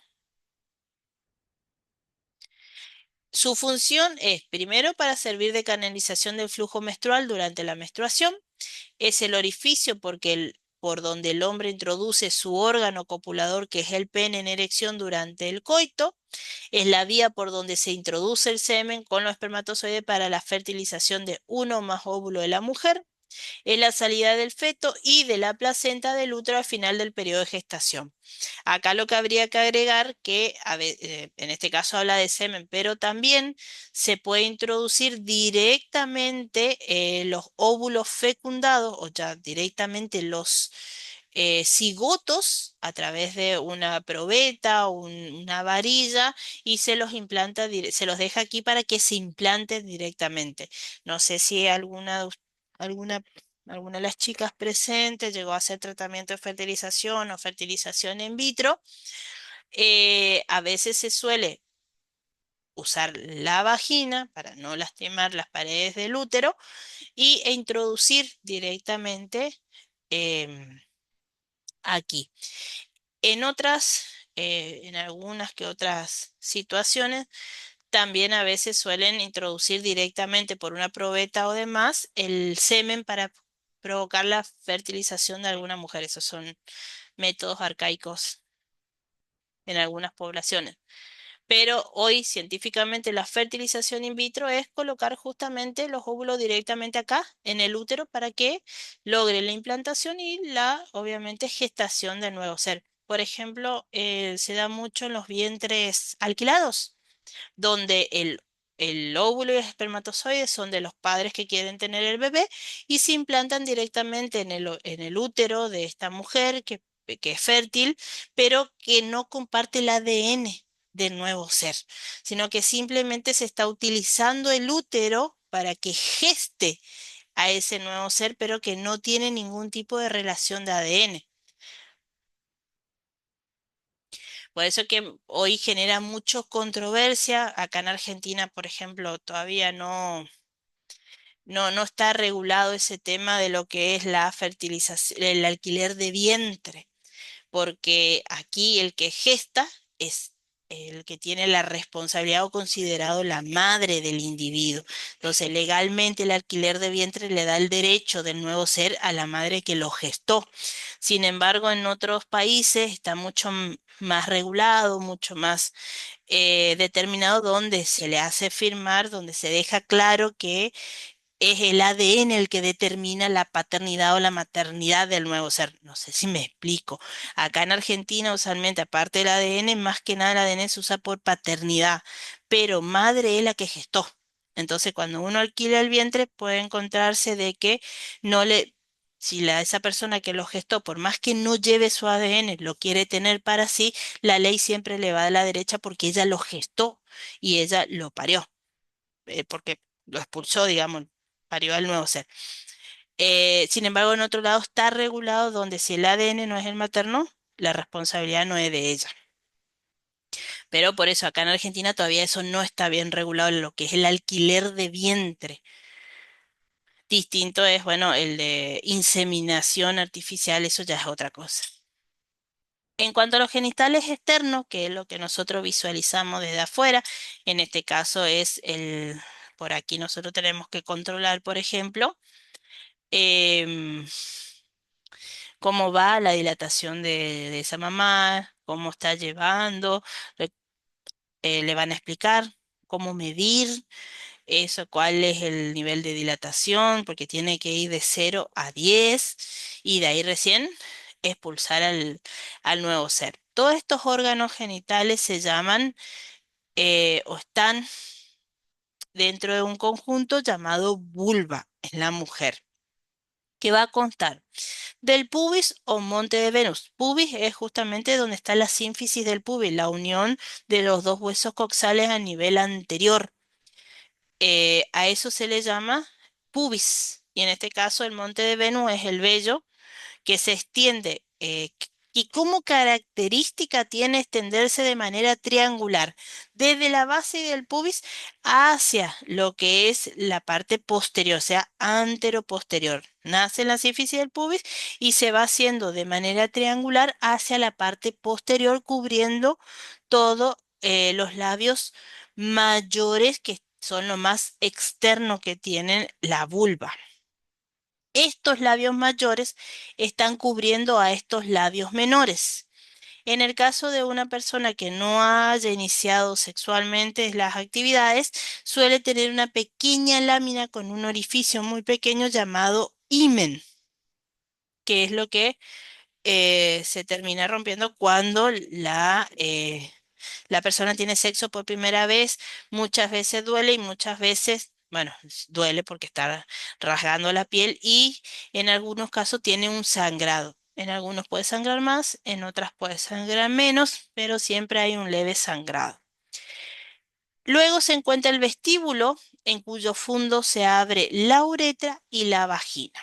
Su función es, primero, para servir de canalización del flujo menstrual durante la menstruación. Es el orificio por donde el hombre introduce su órgano copulador, que es el pene en erección durante el coito. Es la vía por donde se introduce el semen con los espermatozoides para la fertilización de uno o más óvulos de la mujer. Es la salida del feto y de la placenta del útero al final del periodo de gestación. Acá lo que habría que agregar que en este caso habla de semen, pero también se puede introducir directamente los óvulos fecundados o ya directamente los cigotos a través de una probeta o una varilla y se los implanta, se los deja aquí para que se implanten directamente. No sé si alguna alguna de las chicas presentes llegó a hacer tratamiento de fertilización o fertilización in vitro. A veces se suele usar la vagina para no lastimar las paredes del útero e introducir directamente em, aquí. En otras, en algunas que otras situaciones, también a veces suelen introducir directamente por una probeta o demás el semen para provocar la fertilización de alguna mujer. Esos son métodos arcaicos en algunas poblaciones. Pero hoy científicamente la fertilización in vitro es colocar justamente los óvulos directamente acá en el útero para que logre la implantación y la, obviamente, gestación del nuevo ser. Por ejemplo, se da mucho en los vientres alquilados donde el óvulo y el espermatozoide son de los padres que quieren tener el bebé y se implantan directamente en el útero de esta mujer que es fértil, pero que no comparte el ADN del nuevo ser, sino que simplemente se está utilizando el útero para que geste a ese nuevo ser, pero que no tiene ningún tipo de relación de ADN. Por eso que hoy genera mucha controversia. Acá en Argentina, por ejemplo, todavía no está regulado ese tema de lo que es la fertilización, el alquiler de vientre, porque aquí el que gesta es el que tiene la responsabilidad o considerado la madre del individuo. Entonces, legalmente el alquiler de vientre le da el derecho del nuevo ser a la madre que lo gestó. Sin embargo, en otros países está mucho más regulado, mucho más determinado, donde se le hace firmar, donde se deja claro que es el ADN el que determina la paternidad o la maternidad del nuevo ser. No sé si me explico. Acá en Argentina, usualmente, aparte del ADN, más que nada el ADN se usa por paternidad, pero madre es la que gestó. Entonces, cuando uno alquila el vientre, puede encontrarse de que no le, si esa persona que lo gestó, por más que no lleve su ADN, lo quiere tener para sí, la ley siempre le va a la derecha porque ella lo gestó y ella lo parió, porque lo expulsó, digamos, parió al nuevo ser. Sin embargo, en otro lado está regulado donde si el ADN no es el materno, la responsabilidad no es de ella. Pero por eso acá en Argentina todavía eso no está bien regulado, lo que es el alquiler de vientre. Distinto es, bueno, el de inseminación artificial, eso ya es otra cosa. En cuanto a los genitales externos, que es lo que nosotros visualizamos desde afuera, en este caso es por aquí nosotros tenemos que controlar, por ejemplo, em, cómo va la dilatación de esa mamá, cómo está llevando, le, le van a explicar cómo medir eso, cuál es el nivel de dilatación, porque tiene que ir de 0 a 10 y de ahí recién expulsar al nuevo ser. Todos estos órganos genitales se llaman o están dentro de un conjunto llamado vulva en la mujer. que va a constar del pubis o monte de Venus. Pubis es justamente donde está la sínfisis del pubis, la unión de los dos huesos coxales a nivel anterior. A eso se le llama pubis. Y en este caso el monte de Venus es el vello que se extiende. ¿Y como característica tiene extenderse de manera triangular, desde la base del pubis hacia lo que es la parte posterior, o sea, antero-posterior? Nace en la sínfisis del pubis y se va haciendo de manera triangular hacia la parte posterior, cubriendo todos los labios mayores, que son lo más externo que tienen la vulva. Estos labios mayores están cubriendo a estos labios menores. En el caso de una persona que no haya iniciado sexualmente las actividades, suele tener una pequeña lámina con un orificio muy pequeño llamado himen, que es lo que se termina rompiendo cuando la persona tiene sexo por primera vez. Muchas veces duele y muchas veces, bueno, duele porque está rasgando la piel y en algunos casos tiene un sangrado. En algunos puede sangrar más, en otras puede sangrar menos, pero siempre hay un leve sangrado. Luego se encuentra el vestíbulo, en cuyo fondo se abre la uretra y la vagina.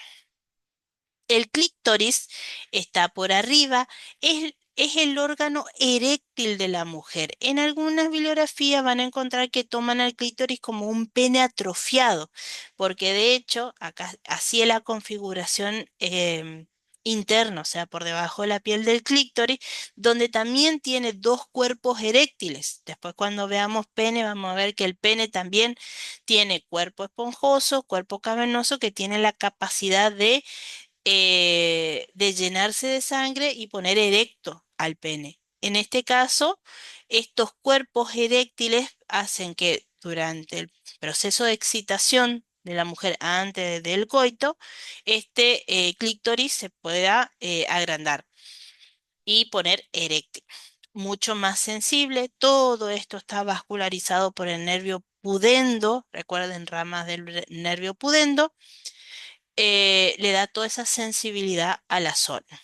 El clítoris está por arriba, es el órgano eréctil de la mujer. En algunas bibliografías van a encontrar que toman al clítoris como un pene atrofiado, porque de hecho acá así es la configuración interna, o sea, por debajo de la piel del clítoris, donde también tiene dos cuerpos eréctiles. Después cuando veamos pene vamos a ver que el pene también tiene cuerpo esponjoso, cuerpo cavernoso, que tiene la capacidad de llenarse de sangre y poner erecto al pene. En este caso, estos cuerpos eréctiles hacen que durante el proceso de excitación de la mujer antes del coito, este clítoris se pueda agrandar y poner eréctil. Mucho más sensible, todo esto está vascularizado por el nervio pudendo, recuerden ramas del nervio pudendo, le da toda esa sensibilidad a la zona.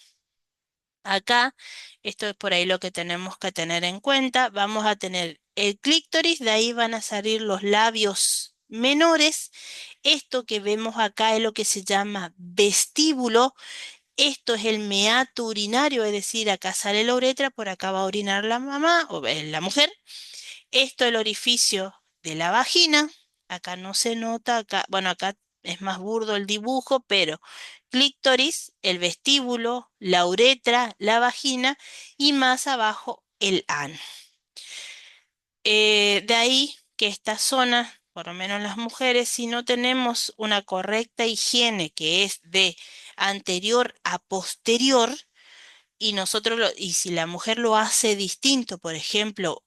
Acá, esto es por ahí lo que tenemos que tener en cuenta. Vamos a tener el clítoris, de ahí van a salir los labios menores. Esto que vemos acá es lo que se llama vestíbulo. Esto es el meato urinario, es decir, acá sale la uretra, por acá va a orinar la mamá o la mujer. Esto es el orificio de la vagina. Acá no se nota, acá, bueno, acá es más burdo el dibujo, pero clítoris, el vestíbulo, la uretra, la vagina y más abajo el ano. De ahí que esta zona, por lo menos las mujeres, si no tenemos una correcta higiene que es de anterior a posterior, y si la mujer lo hace distinto, por ejemplo,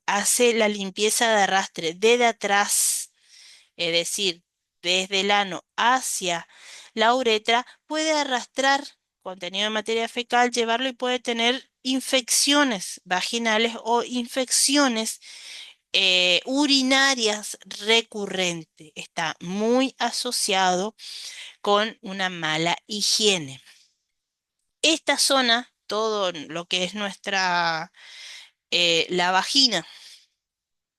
hace la limpieza de arrastre desde atrás, es decir, desde el ano hacia la uretra, puede arrastrar contenido de materia fecal, llevarlo y puede tener infecciones vaginales o infecciones urinarias recurrentes. Está muy asociado con una mala higiene. Esta zona, todo lo que es la vagina,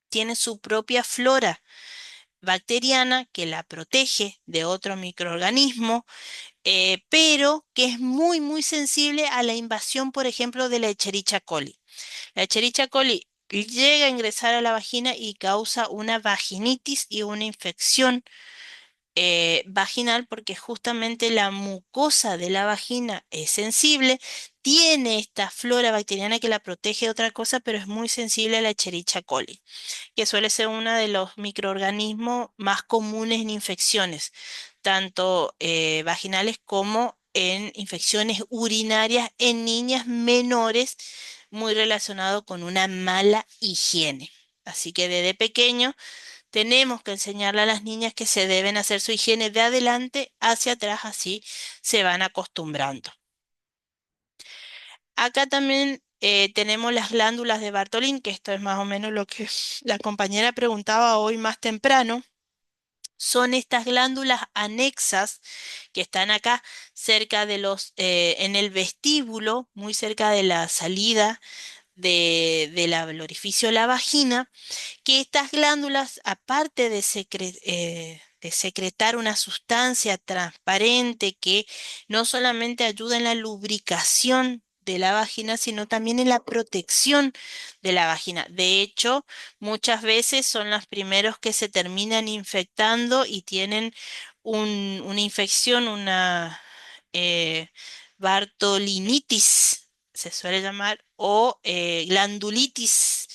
tiene su propia flora bacteriana que la protege de otro microorganismo, pero que es muy, muy sensible a la invasión, por ejemplo, de la Escherichia coli. La Escherichia coli llega a ingresar a la vagina y causa una vaginitis y una infección vaginal, porque justamente la mucosa de la vagina es sensible, tiene esta flora bacteriana que la protege de otra cosa, pero es muy sensible a la Escherichia coli, que suele ser uno de los microorganismos más comunes en infecciones, tanto vaginales como en infecciones urinarias en niñas menores, muy relacionado con una mala higiene. Así que desde pequeño tenemos que enseñarle a las niñas que se deben hacer su higiene de adelante hacia atrás, así se van acostumbrando. Acá también tenemos las glándulas de Bartolín, que esto es más o menos lo que la compañera preguntaba hoy más temprano. son estas glándulas anexas que están acá cerca de en el vestíbulo, muy cerca de la salida del orificio de la vagina, que estas glándulas, aparte de secretar una sustancia transparente que no solamente ayuda en la lubricación de la vagina, sino también en la protección de la vagina. De hecho, muchas veces son los primeros que se terminan infectando y tienen una infección, una eh, bartolinitis, se suele llamar, o glandulitis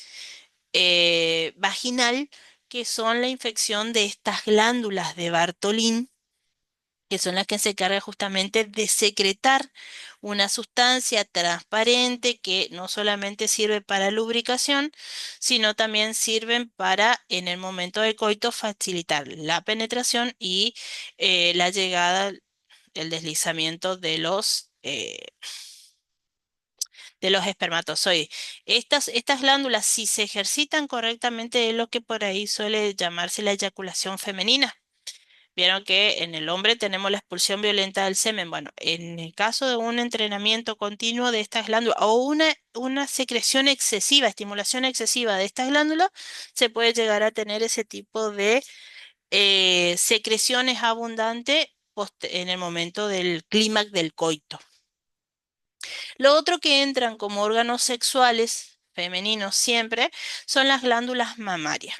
vaginal, que son la infección de estas glándulas de Bartolín, que son las que se encargan justamente de secretar una sustancia transparente que no solamente sirve para lubricación, sino también sirven para, en el momento del coito, facilitar la penetración y la llegada, el deslizamiento de los espermatozoides. Estas glándulas, si se ejercitan correctamente, es lo que por ahí suele llamarse la eyaculación femenina. Vieron que en el hombre tenemos la expulsión violenta del semen. Bueno, en el caso de un entrenamiento continuo de estas glándulas o una secreción excesiva, estimulación excesiva de estas glándulas, se puede llegar a tener ese tipo de secreciones abundantes en el momento del clímax del coito. Lo otro que entran como órganos sexuales, femeninos siempre, son las glándulas mamarias.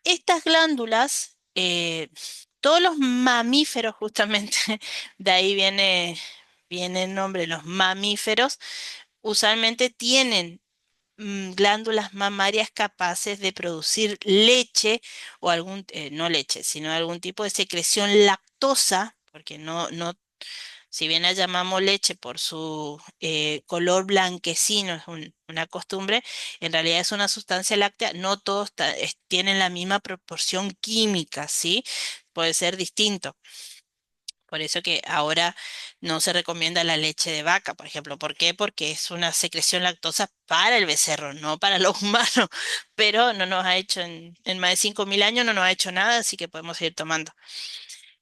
Estas glándulas, todos los mamíferos justamente, de ahí viene el nombre, los mamíferos, usualmente tienen glándulas mamarias capaces de producir leche o no leche, sino algún tipo de secreción lactosa, porque no si bien la llamamos leche por su color blanquecino, es una costumbre, en realidad es una sustancia láctea, no todos tienen la misma proporción química, ¿sí? Puede ser distinto. Por eso que ahora no se recomienda la leche de vaca, por ejemplo. ¿Por qué? Porque es una secreción lactosa para el becerro, no para los humanos. Pero no nos ha hecho, en más de 5.000 años no nos ha hecho nada, así que podemos seguir tomando.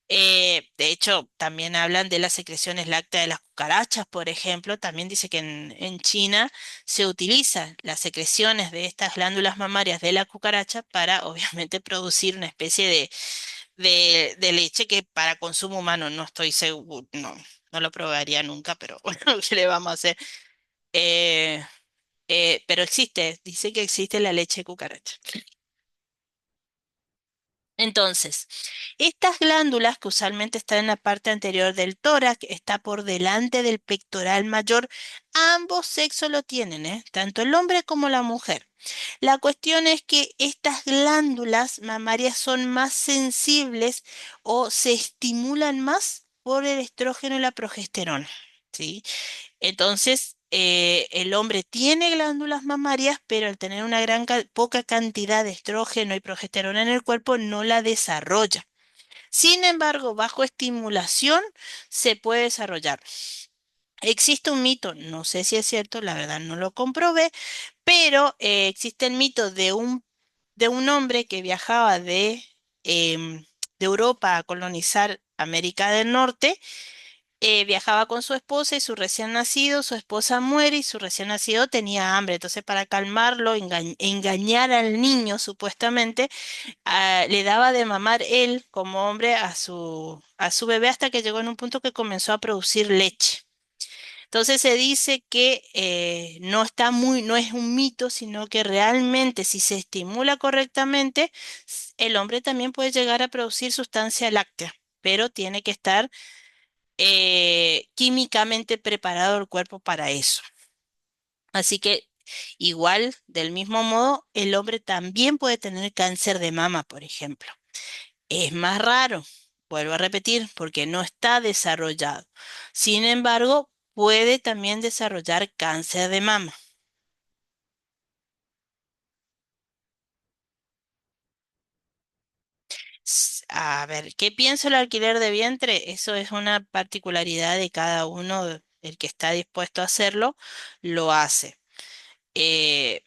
De hecho, también hablan de las secreciones lácteas de las cucarachas, por ejemplo. También dice que en China se utilizan las secreciones de estas glándulas mamarias de la cucaracha para, obviamente, producir una especie de leche que para consumo humano no estoy seguro, no lo probaría nunca, pero bueno, ¿qué le vamos a hacer? Eh, pero existe, dice que existe la leche de cucaracha. Entonces, estas glándulas que usualmente están en la parte anterior del tórax, está por delante del pectoral mayor, ambos sexos lo tienen, ¿eh? Tanto el hombre como la mujer. La cuestión es que estas glándulas mamarias son más sensibles o se estimulan más por el estrógeno y la progesterona, ¿sí? Entonces, el hombre tiene glándulas mamarias, pero al tener una poca cantidad de estrógeno y progesterona en el cuerpo, no la desarrolla. Sin embargo, bajo estimulación se puede desarrollar. Existe un mito, no sé si es cierto, la verdad no lo comprobé, pero existe el mito de un hombre que viajaba de Europa a colonizar América del Norte. Viajaba con su esposa y su recién nacido, su esposa muere y su recién nacido tenía hambre. Entonces, para calmarlo, engañar al niño, supuestamente, le daba de mamar él como hombre a su bebé hasta que llegó en un punto que comenzó a producir leche. Entonces se dice que no es un mito, sino que realmente si se estimula correctamente, el hombre también puede llegar a producir sustancia láctea, pero tiene que estar químicamente preparado el cuerpo para eso. Así que igual, del mismo modo, el hombre también puede tener cáncer de mama, por ejemplo. Es más raro, vuelvo a repetir, porque no está desarrollado. Sin embargo, puede también desarrollar cáncer de mama. A ver, ¿qué pienso el alquiler de vientre? Eso es una particularidad de cada uno, el que está dispuesto a hacerlo, lo hace. Eh,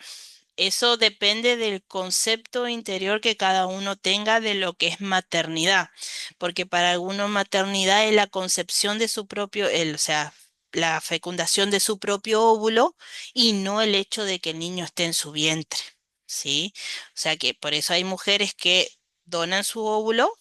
Eso depende del concepto interior que cada uno tenga de lo que es maternidad, porque para algunos maternidad es la concepción de su propio, o sea, la fecundación de su propio óvulo y no el hecho de que el niño esté en su vientre, ¿sí? O sea que por eso hay mujeres que donan su óvulo.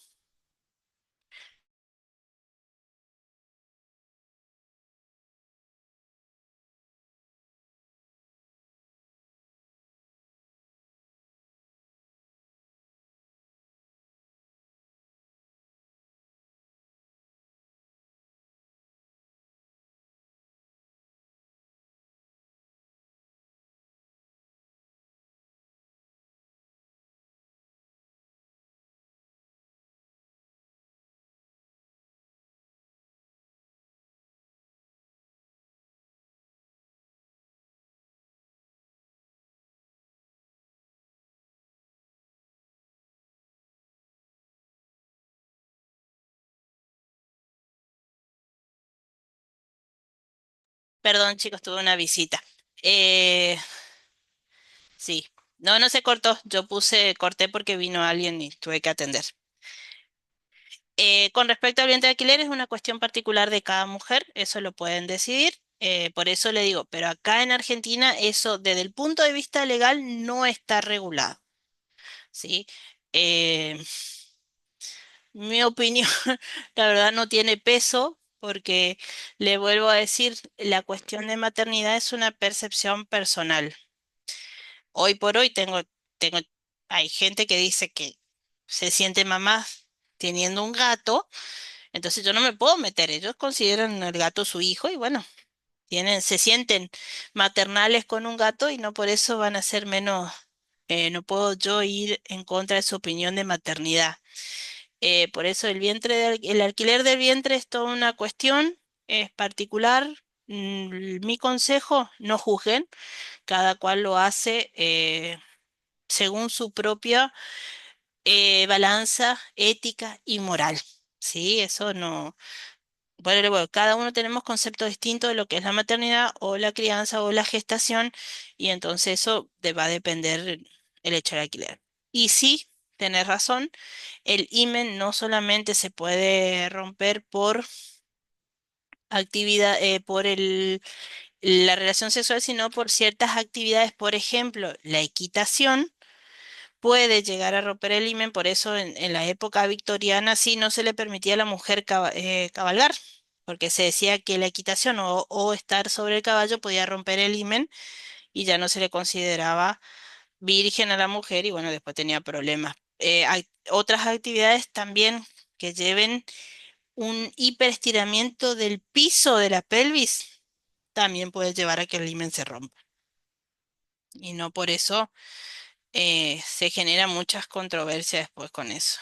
Perdón, chicos, tuve una visita. Eh, sí, no, no se cortó. Yo corté porque vino alguien y tuve que atender. Con respecto al vientre de alquiler, es una cuestión particular de cada mujer, eso lo pueden decidir. Por eso le digo, pero acá en Argentina eso desde el punto de vista legal no está regulado, ¿sí? Eh, Mi opinión, la verdad, no tiene peso porque le vuelvo a decir, la cuestión de maternidad es una percepción personal. Hoy por hoy tengo, hay gente que dice que se siente mamá teniendo un gato. Entonces yo no me puedo meter, ellos consideran al gato su hijo y bueno, se sienten maternales con un gato y no por eso van a ser menos, no puedo yo ir en contra de su opinión de maternidad. Por eso el alquiler del vientre es toda una cuestión, es particular. Mi consejo, no juzguen, cada cual lo hace según su propia balanza ética y moral. Sí, eso no. Bueno, cada uno tenemos conceptos distintos de lo que es la maternidad o la crianza o la gestación y entonces eso va a depender el hecho del alquiler. Y sí, tenés razón, el himen no solamente se puede romper por actividad, la relación sexual, sino por ciertas actividades, por ejemplo, la equitación puede llegar a romper el himen, por eso en la época victoriana sí no se le permitía a la mujer cabalgar, porque se decía que la equitación o estar sobre el caballo podía romper el himen y ya no se le consideraba virgen a la mujer y bueno, después tenía problemas. Hay otras actividades también que lleven un hiperestiramiento del piso de la pelvis, también puede llevar a que el himen se rompa. Y no por eso se generan muchas controversias después con eso.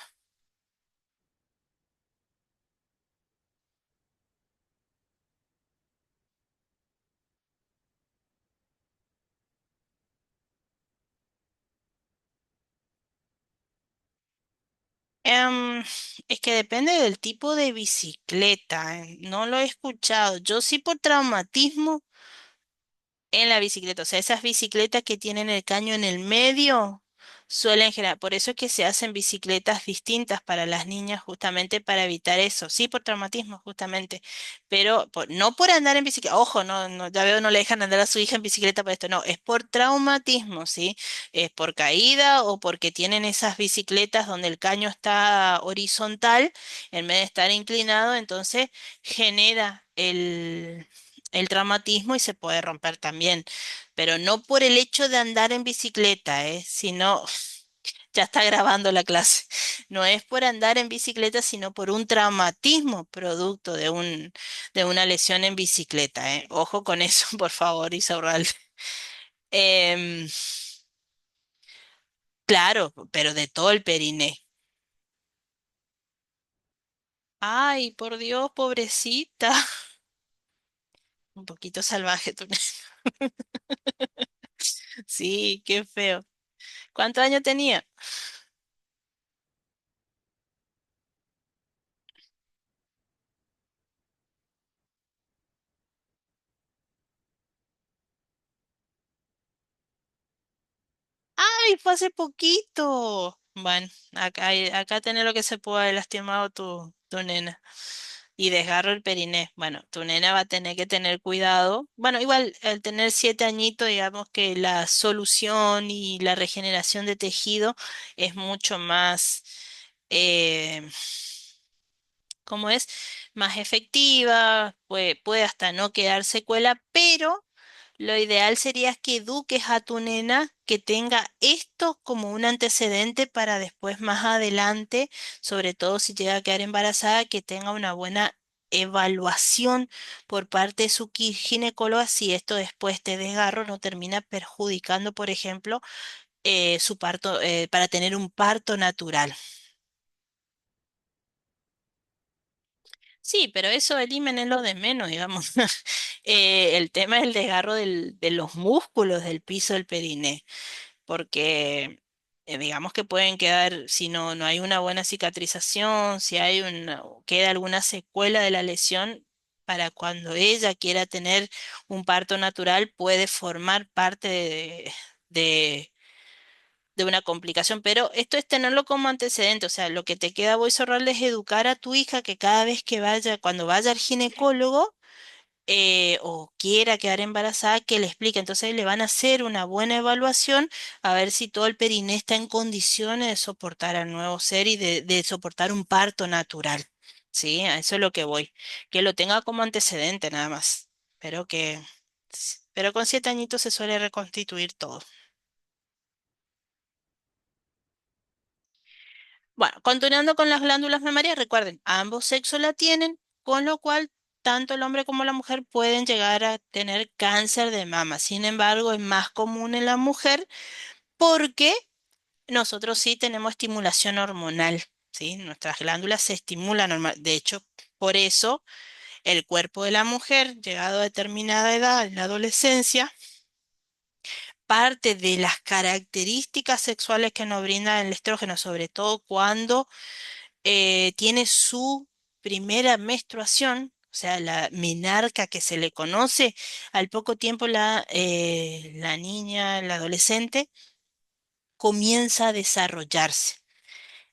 Em, es que depende del tipo de bicicleta. No lo he escuchado. Yo sí por traumatismo en la bicicleta. O sea, esas bicicletas que tienen el caño en el medio suelen generar. Por eso es que se hacen bicicletas distintas para las niñas, justamente para evitar eso. Sí, por traumatismo, justamente. Pero no por andar en bicicleta. Ojo, no, no, ya veo, no le dejan andar a su hija en bicicleta por esto. No, es por traumatismo, ¿sí? Es por caída o porque tienen esas bicicletas donde el caño está horizontal en vez de estar inclinado, entonces genera el traumatismo y se puede romper también, pero no por el hecho de andar en bicicleta, sino, ya está grabando la clase, no es por andar en bicicleta, sino por un traumatismo producto de una lesión en bicicleta, ¿eh? Ojo con eso, por favor, Isaurralde. Em, claro, pero de todo el periné. Ay, por Dios, pobrecita. Un poquito salvaje tú. Sí, qué feo. ¿Cuántos años tenía? ¡Ay, fue hace poquito! Bueno, acá tenés lo que se puede haber lastimado tu nena. Y desgarro el periné. Bueno, tu nena va a tener que tener cuidado. Bueno, igual al tener 7 añitos, digamos que la solución y la regeneración de tejido es mucho más, eh, ¿cómo es? Más efectiva, puede hasta no quedar secuela, pero lo ideal sería que eduques a tu nena que tenga esto como un antecedente para después más adelante, sobre todo si llega a quedar embarazada, que tenga una buena evaluación por parte de su ginecóloga si esto después de desgarro no termina perjudicando, por ejemplo, su parto, para tener un parto natural. Sí, pero eso el himen es lo de menos, digamos. El tema es el desgarro de los músculos del piso del periné, porque digamos que pueden quedar, si no hay una buena cicatrización, si queda alguna secuela de la lesión, para cuando ella quiera tener un parto natural, puede formar parte de una complicación, pero esto es tenerlo como antecedente, o sea, lo que te queda, voy a es educar a tu hija que cada vez que vaya, cuando vaya al ginecólogo, o quiera quedar embarazada, que le explique. Entonces le van a hacer una buena evaluación a ver si todo el periné está en condiciones de soportar al nuevo ser y de soportar un parto natural. Sí, a eso es lo que voy. Que lo tenga como antecedente nada más. Pero con 7 añitos se suele reconstituir todo. Bueno, continuando con las glándulas mamarias, recuerden, ambos sexos la tienen, con lo cual tanto el hombre como la mujer pueden llegar a tener cáncer de mama. Sin embargo, es más común en la mujer porque nosotros sí tenemos estimulación hormonal, ¿sí? Nuestras glándulas se estimulan normal. De hecho, por eso el cuerpo de la mujer, llegado a determinada edad, en la adolescencia, parte de las características sexuales que nos brinda el estrógeno, sobre todo cuando tiene su primera menstruación, o sea, la menarca que se le conoce, al poco tiempo la niña, la adolescente, comienza a desarrollarse.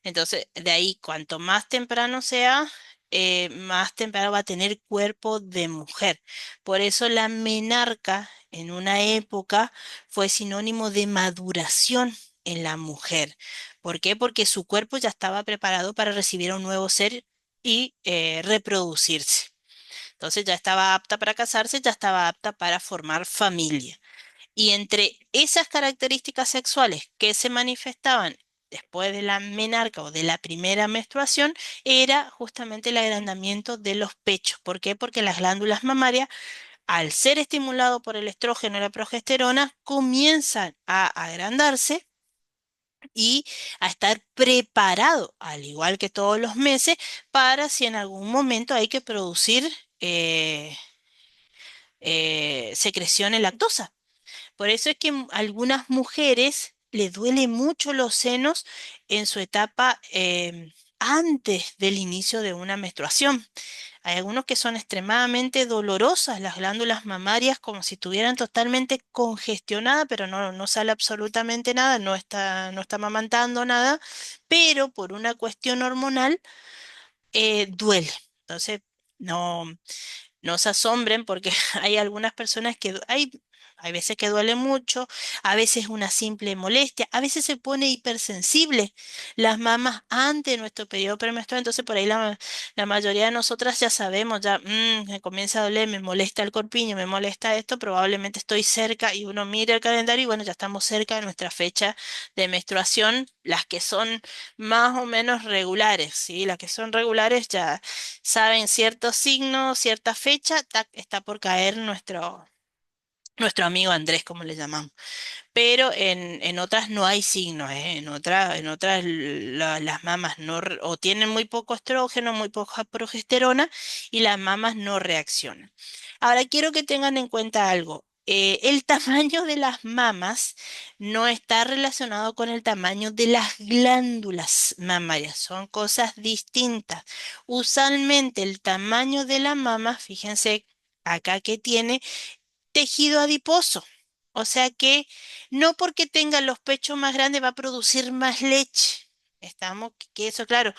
Entonces, de ahí, cuanto más temprano sea, más temprano va a tener cuerpo de mujer. Por eso la menarca en una época fue sinónimo de maduración en la mujer. ¿Por qué? Porque su cuerpo ya estaba preparado para recibir a un nuevo ser y reproducirse. Entonces ya estaba apta para casarse, ya estaba apta para formar familia. Y entre esas características sexuales que se manifestaban después de la menarca o de la primera menstruación era justamente el agrandamiento de los pechos. ¿Por qué? Porque las glándulas mamarias, al ser estimulado por el estrógeno y la progesterona, comienzan a agrandarse y a estar preparado, al igual que todos los meses, para si en algún momento hay que producir eh, secreción lactosa. Por eso es que algunas mujeres les duele mucho los senos en su etapa antes del inicio de una menstruación. Hay algunos que son extremadamente dolorosas, las glándulas mamarias, como si estuvieran totalmente congestionadas, pero no sale absolutamente nada, no está amamantando nada, pero por una cuestión hormonal duele. Entonces, no. No se asombren porque hay algunas personas hay veces que duele mucho, a veces una simple molestia, a veces se pone hipersensible las mamas antes de nuestro periodo premenstrual, entonces por ahí la mayoría de nosotras ya sabemos, ya me comienza a doler, me molesta el corpiño, me molesta esto, probablemente estoy cerca y uno mira el calendario y bueno, ya estamos cerca de nuestra fecha de menstruación, las que son más o menos regulares, ¿sí? Las que son regulares ya saben ciertos signos, cierta fecha, tac, está por caer nuestro amigo Andrés, como le llamamos. Pero en otras no hay signos, ¿eh? En otras las mamas no, o tienen muy poco estrógeno, muy poca progesterona y las mamas no reaccionan. Ahora quiero que tengan en cuenta algo. El tamaño de las mamas no está relacionado con el tamaño de las glándulas mamarias, son cosas distintas. Usualmente el tamaño de la mama, fíjense acá que tiene tejido adiposo. O sea que no porque tenga los pechos más grandes va a producir más leche. Estamos, que eso claro,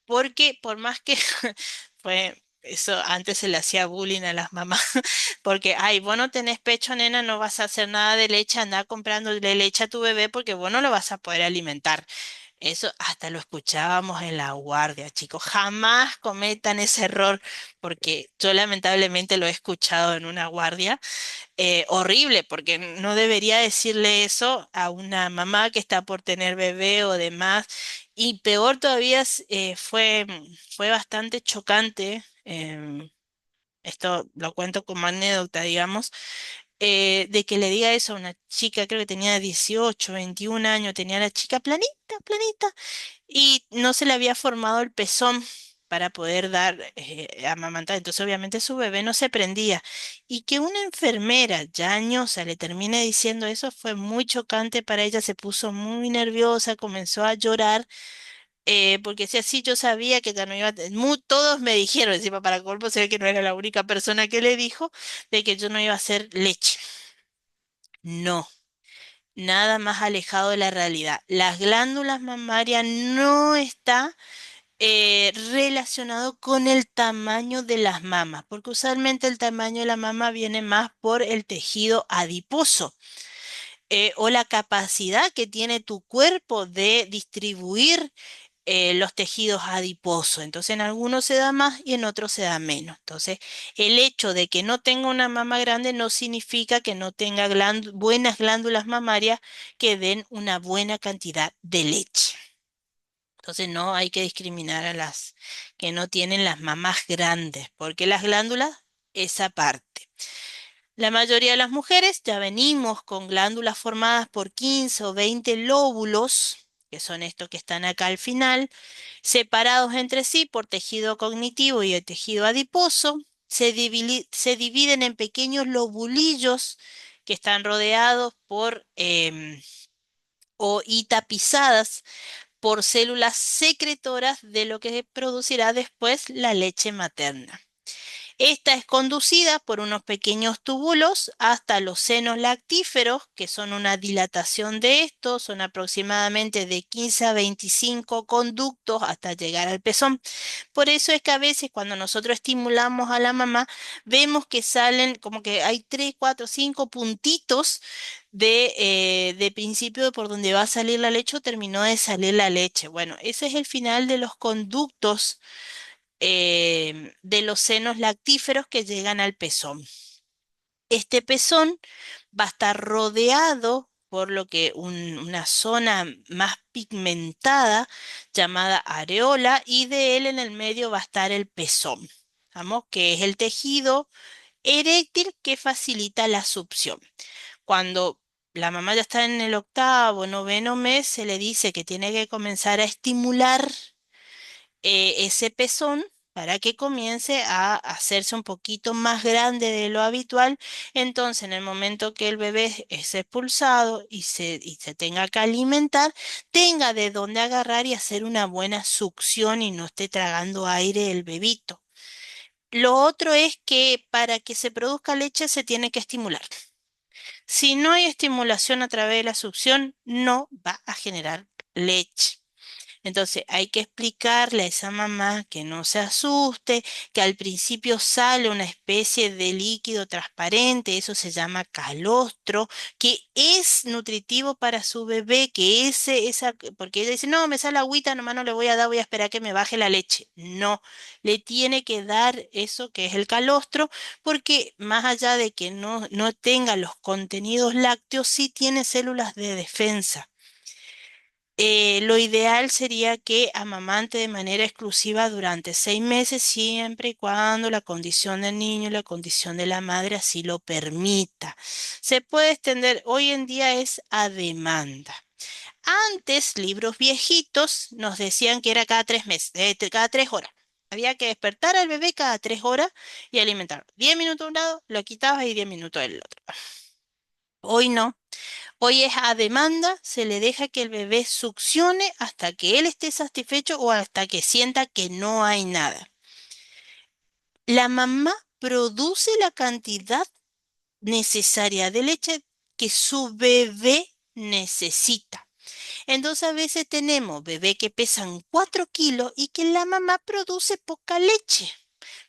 porque por más que fue eso antes se le hacía bullying a las mamás, porque ay, vos no tenés pecho, nena, no vas a hacer nada de leche, anda comprándole leche a tu bebé porque vos no lo vas a poder alimentar. Eso hasta lo escuchábamos en la guardia, chicos. Jamás cometan ese error, porque yo lamentablemente lo he escuchado en una guardia horrible, porque no debería decirle eso a una mamá que está por tener bebé o demás. Y peor todavía fue bastante chocante. Esto lo cuento como anécdota, digamos, de que le diga eso a una chica, creo que tenía 18 21 años, tenía la chica planita, planita, y no se le había formado el pezón para poder dar amamantar. Entonces, obviamente, su bebé no se prendía. Y que una enfermera ya añosa le termine diciendo eso fue muy chocante para ella. Se puso muy nerviosa, comenzó a llorar, porque si así yo sabía que ya no iba a... todos me dijeron, encima para colmo, se ve que no era la única persona que le dijo, de que yo no iba a hacer leche. No. Nada más alejado de la realidad. Las glándulas mamarias no está relacionado con el tamaño de las mamas, porque usualmente el tamaño de la mama viene más por el tejido adiposo o la capacidad que tiene tu cuerpo de distribuir los tejidos adiposos. Entonces en algunos se da más y en otros se da menos. Entonces el hecho de que no tenga una mama grande no significa que no tenga buenas glándulas mamarias que den una buena cantidad de leche. Entonces no hay que discriminar a las que no tienen las mamás grandes, porque las glándulas, esa parte. La mayoría de las mujeres ya venimos con glándulas formadas por 15 o 20 lóbulos, que son estos que están acá al final, separados entre sí por tejido cognitivo y el tejido adiposo. Se dividen en pequeños lobulillos que están rodeados por y tapizadas por células secretoras de lo que producirá después la leche materna. Esta es conducida por unos pequeños túbulos hasta los senos lactíferos, que son una dilatación de estos, son aproximadamente de 15 a 25 conductos hasta llegar al pezón. Por eso es que a veces cuando nosotros estimulamos a la mamá, vemos que salen como que hay 3, 4, 5 puntitos de principio de por donde va a salir la leche o terminó de salir la leche. Bueno, ese es el final de los conductos de los senos lactíferos que llegan al pezón. Este pezón va a estar rodeado por lo que una zona más pigmentada llamada areola y de él en el medio va a estar el pezón, ¿vamos? Que es el tejido eréctil que facilita la succión. Cuando la mamá ya está en el octavo, noveno mes, se le dice que tiene que comenzar a estimular ese pezón para que comience a hacerse un poquito más grande de lo habitual. Entonces, en el momento que el bebé es expulsado y se tenga que alimentar, tenga de dónde agarrar y hacer una buena succión y no esté tragando aire el bebito. Lo otro es que para que se produzca leche se tiene que estimular. Si no hay estimulación a través de la succión, no va a generar leche. Entonces hay que explicarle a esa mamá que no se asuste, que al principio sale una especie de líquido transparente, eso se llama calostro, que es nutritivo para su bebé, que porque ella dice, no, me sale agüita, nomás no le voy a dar, voy a esperar que me baje la leche. No, le tiene que dar eso que es el calostro, porque más allá de que no tenga los contenidos lácteos, sí tiene células de defensa. Lo ideal sería que amamante de manera exclusiva durante 6 meses, siempre y cuando la condición del niño y la condición de la madre así lo permita. Se puede extender, hoy en día es a demanda. Antes, libros viejitos nos decían que era cada 3 meses, cada 3 horas. Había que despertar al bebé cada 3 horas y alimentarlo. 10 minutos de un lado, lo quitabas y 10 minutos del otro. Hoy no. Hoy es a demanda, se le deja que el bebé succione hasta que él esté satisfecho o hasta que sienta que no hay nada. La mamá produce la cantidad necesaria de leche que su bebé necesita. Entonces a veces tenemos bebés que pesan 4 kilos y que la mamá produce poca leche.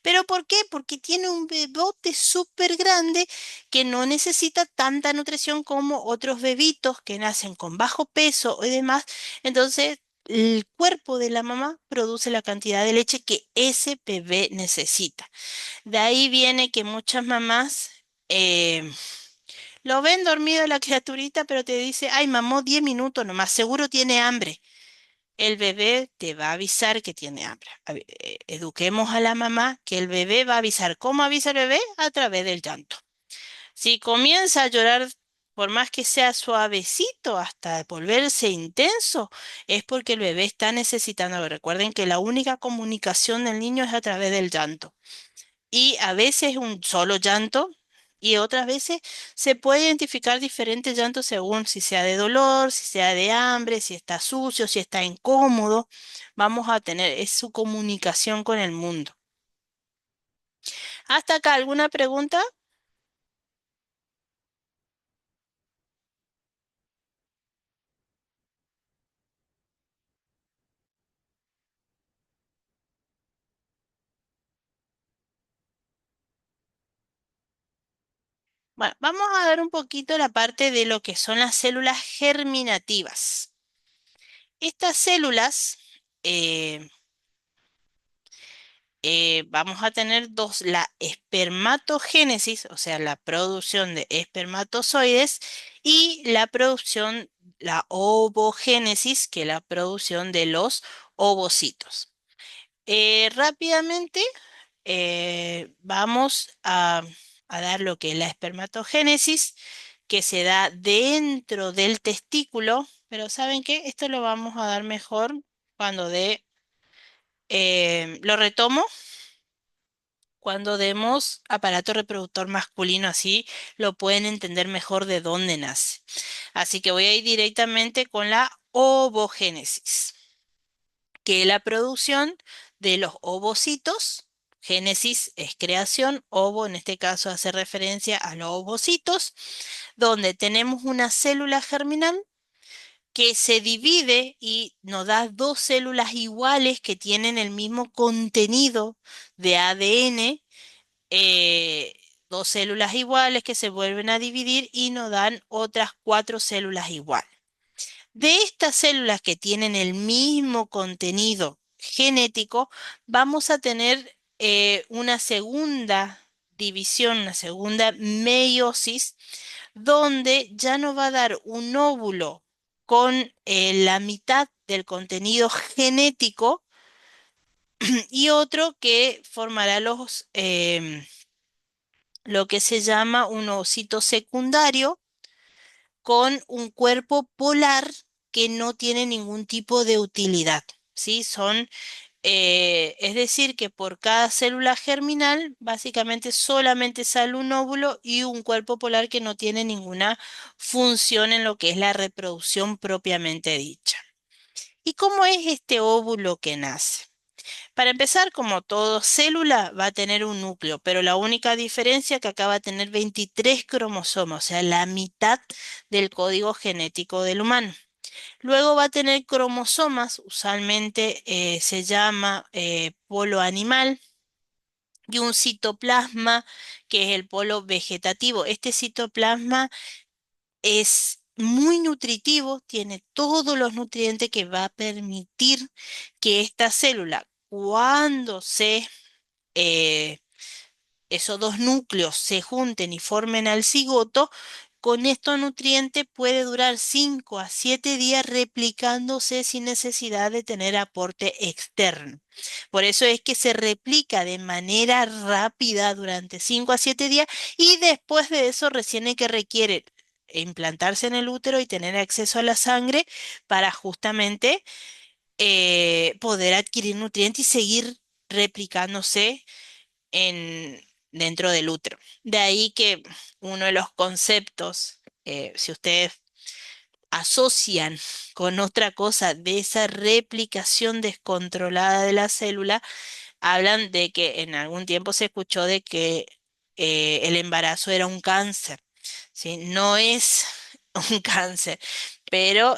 ¿Pero por qué? Porque tiene un bebote súper grande que no necesita tanta nutrición como otros bebitos que nacen con bajo peso y demás. Entonces, el cuerpo de la mamá produce la cantidad de leche que ese bebé necesita. De ahí viene que muchas mamás lo ven dormido la criaturita, pero te dice, ay, mamó 10 minutos nomás, seguro tiene hambre. El bebé te va a avisar que tiene hambre. Eduquemos a la mamá que el bebé va a avisar. ¿Cómo avisa el bebé? A través del llanto. Si comienza a llorar, por más que sea suavecito, hasta volverse intenso, es porque el bebé está necesitando. Recuerden que la única comunicación del niño es a través del llanto. Y a veces un solo llanto y otras veces se puede identificar diferentes llantos según si sea de dolor, si sea de hambre, si está sucio, si está incómodo. Vamos a tener, es su comunicación con el mundo. ¿Hasta acá alguna pregunta? Bueno, vamos a ver un poquito la parte de lo que son las células germinativas. Estas células eh, vamos a tener dos, la espermatogénesis, o sea, la producción de espermatozoides, y la producción, la ovogénesis, que es la producción de los ovocitos. Rápidamente vamos a dar lo que es la espermatogénesis, que se da dentro del testículo, pero ¿saben qué? Esto lo vamos a dar mejor cuando lo retomo cuando demos aparato reproductor masculino, así lo pueden entender mejor de dónde nace. Así que voy a ir directamente con la ovogénesis, que es la producción de los ovocitos. Génesis es creación, ovo en este caso hace referencia a los ovocitos, donde tenemos una célula germinal que se divide y nos da dos células iguales que tienen el mismo contenido de ADN, eh, dos células iguales que se vuelven a dividir y nos dan otras cuatro células iguales. De estas células que tienen el mismo contenido genético, vamos a tener una segunda división, una segunda meiosis, donde ya nos va a dar un óvulo con la mitad del contenido genético y otro que formará lo que se llama un ovocito secundario con un cuerpo polar que no tiene ningún tipo de utilidad, ¿sí? Es decir, que por cada célula germinal básicamente solamente sale un óvulo y un cuerpo polar que no tiene ninguna función en lo que es la reproducción propiamente dicha. ¿Y cómo es este óvulo que nace? Para empezar, como todo célula, va a tener un núcleo, pero la única diferencia es que acá va a tener 23 cromosomas, o sea, la mitad del código genético del humano. Luego va a tener cromosomas, usualmente se llama polo animal, y un citoplasma, que es el polo vegetativo. Este citoplasma es muy nutritivo, tiene todos los nutrientes que va a permitir que esta célula, cuando eh, esos dos núcleos se junten y formen al cigoto, con estos nutrientes puede durar 5 a 7 días replicándose sin necesidad de tener aporte externo. Por eso es que se replica de manera rápida durante 5 a 7 días y después de eso recién es que requiere implantarse en el útero y tener acceso a la sangre para justamente poder adquirir nutrientes y seguir replicándose en, dentro del útero. De ahí que uno de los conceptos, si ustedes asocian con otra cosa de esa replicación descontrolada de la célula, hablan de que en algún tiempo se escuchó de que el embarazo era un cáncer. ¿sí? No es un cáncer, pero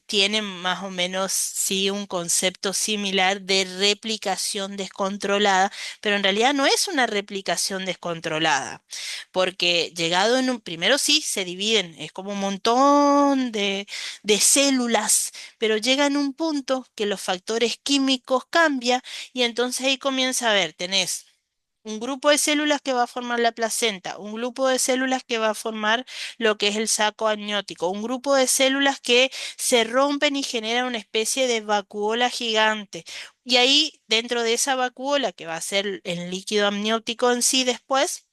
tiene más o menos, sí, un concepto similar de replicación descontrolada, pero en realidad no es una replicación descontrolada, porque llegado en un, primero sí, se dividen, es como un montón de células, pero llega en un punto que los factores químicos cambian y entonces ahí comienza a ver, tenés un grupo de células que va a formar la placenta, un grupo de células que va a formar lo que es el saco amniótico, un grupo de células que se rompen y generan una especie de vacuola gigante. Y ahí, dentro de esa vacuola, que va a ser el líquido amniótico en sí después,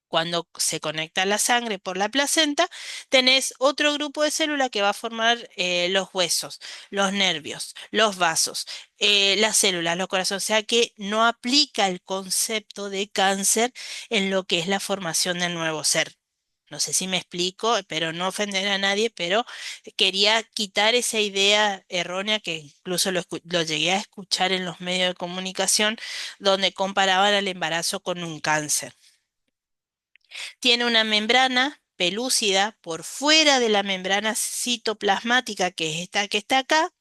cuando se conecta la sangre por la placenta, tenés otro grupo de células que va a formar los huesos, los nervios, los vasos, las células, los corazones. O sea que no aplica el concepto de cáncer en lo que es la formación del nuevo ser. No sé si me explico, pero no ofender a nadie, pero quería quitar esa idea errónea que incluso lo llegué a escuchar en los medios de comunicación, donde comparaban al embarazo con un cáncer. Tiene una membrana pelúcida por fuera de la membrana citoplasmática, que es esta que está acá,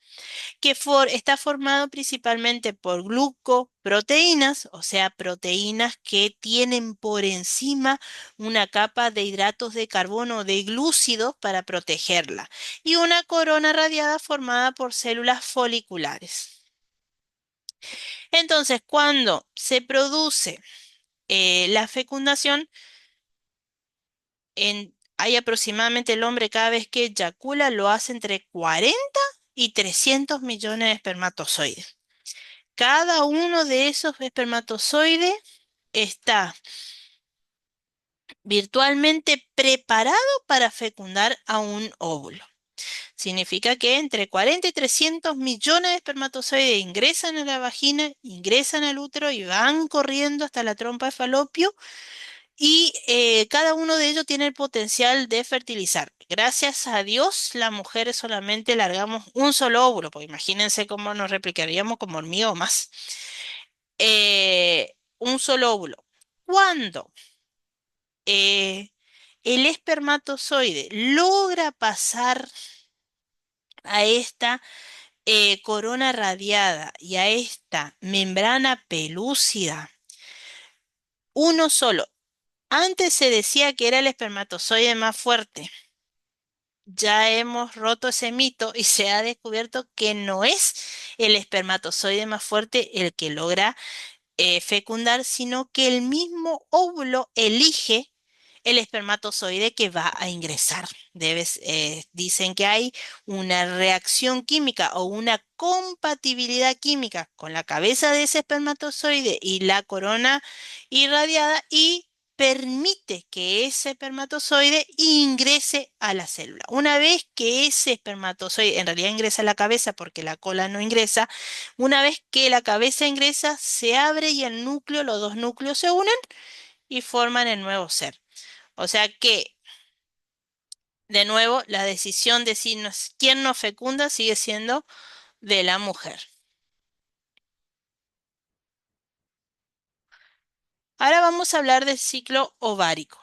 que está formado principalmente por glucoproteínas, o sea, proteínas que tienen por encima una capa de hidratos de carbono o de glúcidos para protegerla, y una corona radiada formada por células foliculares. Entonces, cuando se produce la fecundación, hay aproximadamente el hombre cada vez que eyacula lo hace entre 40 y 300 millones de espermatozoides. Cada uno de esos espermatozoides está virtualmente preparado para fecundar a un óvulo. Significa que entre 40 y 300 millones de espermatozoides ingresan a la vagina, ingresan al útero y van corriendo hasta la trompa de falopio. Y cada uno de ellos tiene el potencial de fertilizar. Gracias a Dios, las mujeres solamente largamos un solo óvulo, porque imagínense cómo nos replicaríamos como hormiga o más. Un solo óvulo. Cuando eh, el espermatozoide logra pasar a esta corona radiada y a esta membrana pelúcida, uno solo. Antes se decía que era el espermatozoide más fuerte. Ya hemos roto ese mito y se ha descubierto que no es el espermatozoide más fuerte el que logra fecundar, sino que el mismo óvulo elige el espermatozoide que va a ingresar. Dicen que hay una reacción química o una compatibilidad química con la cabeza de ese espermatozoide y la corona irradiada y permite que ese espermatozoide ingrese a la célula. Una vez que ese espermatozoide en realidad ingresa a la cabeza porque la cola no ingresa, una vez que la cabeza ingresa, se abre y el núcleo, los dos núcleos se unen y forman el nuevo ser. O sea que, de nuevo, la decisión de si quién nos fecunda sigue siendo de la mujer. Ahora vamos a hablar del ciclo ovárico.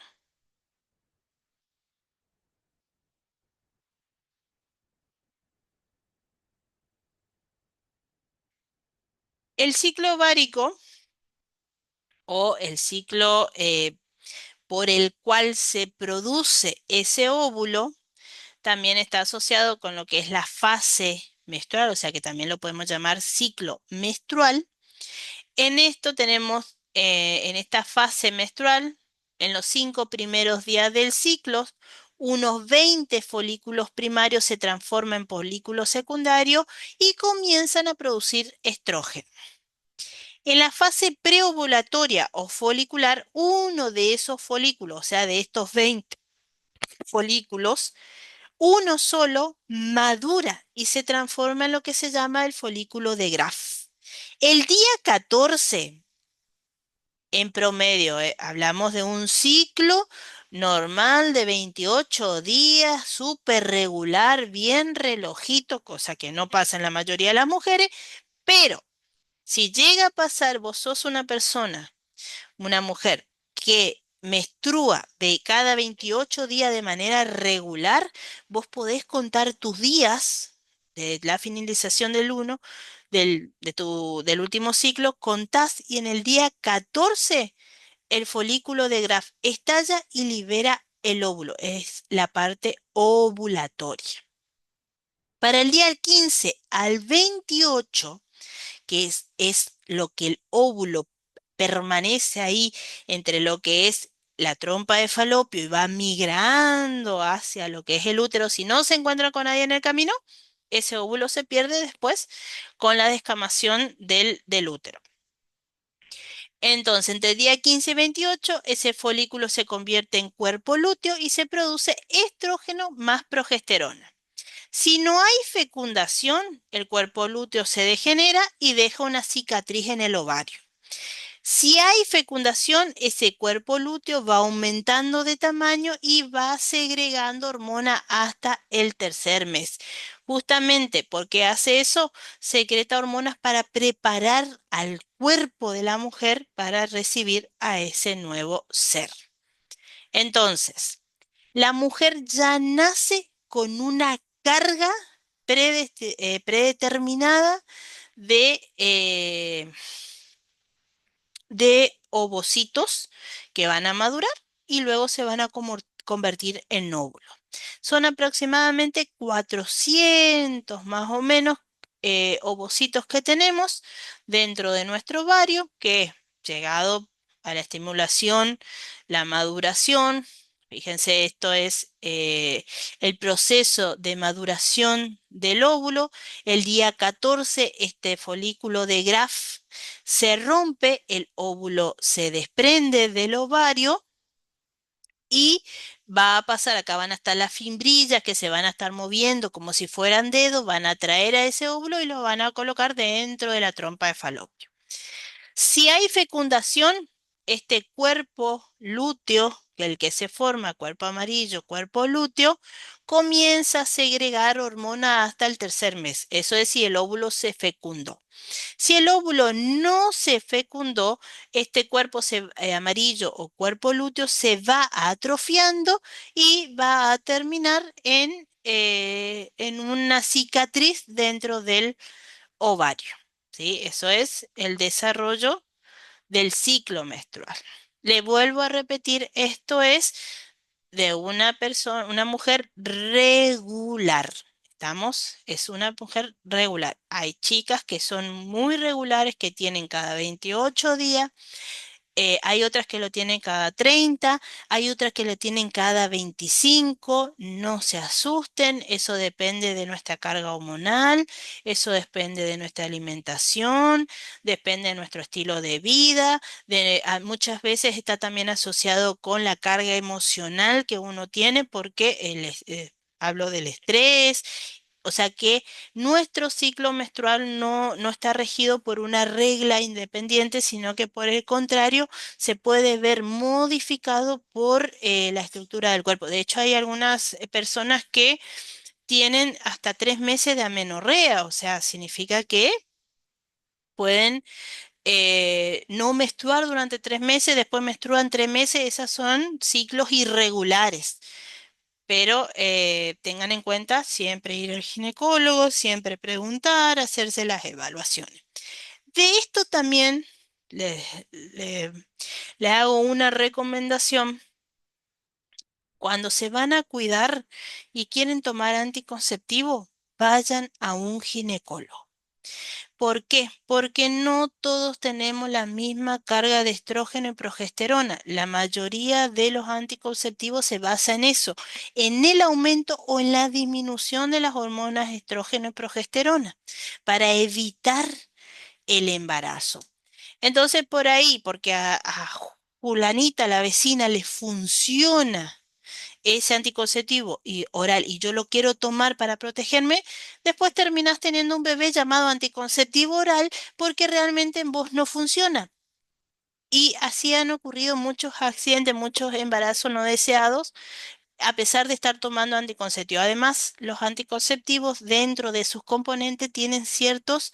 El ciclo ovárico o el ciclo por el cual se produce ese óvulo también está asociado con lo que es la fase menstrual, o sea que también lo podemos llamar ciclo menstrual. En esto tenemos, en esta fase menstrual, en los 5 primeros días del ciclo, unos 20 folículos primarios se transforman en folículos secundarios y comienzan a producir estrógeno. En la fase preovulatoria o folicular, uno de esos folículos, o sea, de estos 20 folículos, uno solo madura y se transforma en lo que se llama el folículo de Graf. El día 14 en promedio, hablamos de un ciclo normal de 28 días, súper regular, bien relojito, cosa que no pasa en la mayoría de las mujeres, pero si llega a pasar, vos sos una persona, una mujer que menstrua de cada 28 días de manera regular, vos podés contar tus días de la finalización del uno, del último ciclo, contás y en el día 14 el folículo de Graf estalla y libera el óvulo. Es la parte ovulatoria. Para el día 15 al 28, que es lo que el óvulo permanece ahí entre lo que es la trompa de falopio y va migrando hacia lo que es el útero, si no se encuentra con nadie en el camino, ese óvulo se pierde después con la descamación del útero. Entonces, entre el día 15 y 28, ese folículo se convierte en cuerpo lúteo y se produce estrógeno más progesterona. Si no hay fecundación, el cuerpo lúteo se degenera y deja una cicatriz en el ovario. Si hay fecundación, ese cuerpo lúteo va aumentando de tamaño y va segregando hormona hasta el tercer mes. Justamente porque hace eso, secreta hormonas para preparar al cuerpo de la mujer para recibir a ese nuevo ser. Entonces, la mujer ya nace con una carga predeterminada de ovocitos que van a madurar y luego se van a convertir en óvulos. Son aproximadamente 400 más o menos ovocitos que tenemos dentro de nuestro ovario que, llegado a la estimulación, la maduración, fíjense, esto es el proceso de maduración del óvulo. El día 14, este folículo de Graf se rompe, el óvulo se desprende del ovario y va a pasar, acá van a estar las fimbrillas que se van a estar moviendo como si fueran dedos, van a traer a ese óvulo y lo van a colocar dentro de la trompa de falopio. Si hay fecundación, este cuerpo lúteo, que el que se forma, cuerpo amarillo, cuerpo lúteo, comienza a segregar hormona hasta el tercer mes. Eso es si el óvulo se fecundó. Si el óvulo no se fecundó, este amarillo o cuerpo lúteo se va atrofiando y va a terminar en una cicatriz dentro del ovario. ¿Sí? Eso es el desarrollo del ciclo menstrual. Le vuelvo a repetir, esto es de una persona, una mujer regular. ¿Estamos? Es una mujer regular. Hay chicas que son muy regulares, que tienen cada 28 días. Hay otras que lo tienen cada 30, hay otras que lo tienen cada 25. No se asusten, eso depende de nuestra carga hormonal, eso depende de nuestra alimentación, depende de nuestro estilo de vida. Muchas veces está también asociado con la carga emocional que uno tiene porque hablo del estrés. O sea que nuestro ciclo menstrual no está regido por una regla independiente, sino que por el contrario se puede ver modificado por la estructura del cuerpo. De hecho, hay algunas personas que tienen hasta 3 meses de amenorrea, o sea, significa que pueden no menstruar durante 3 meses, después menstruan 3 meses, esos son ciclos irregulares. Pero tengan en cuenta siempre ir al ginecólogo, siempre preguntar, hacerse las evaluaciones. De esto también le, le- le hago una recomendación. Cuando se van a cuidar y quieren tomar anticonceptivo, vayan a un ginecólogo. ¿Por qué? Porque no todos tenemos la misma carga de estrógeno y progesterona. La mayoría de los anticonceptivos se basa en eso, en el aumento o en la disminución de las hormonas estrógeno y progesterona, para evitar el embarazo. Entonces, por ahí, porque a Julanita, la vecina, le funciona ese anticonceptivo y oral y yo lo quiero tomar para protegerme, después terminas teniendo un bebé llamado anticonceptivo oral porque realmente en vos no funciona. Y así han ocurrido muchos accidentes, muchos embarazos no deseados, a pesar de estar tomando anticonceptivo. Además, los anticonceptivos dentro de sus componentes tienen ciertos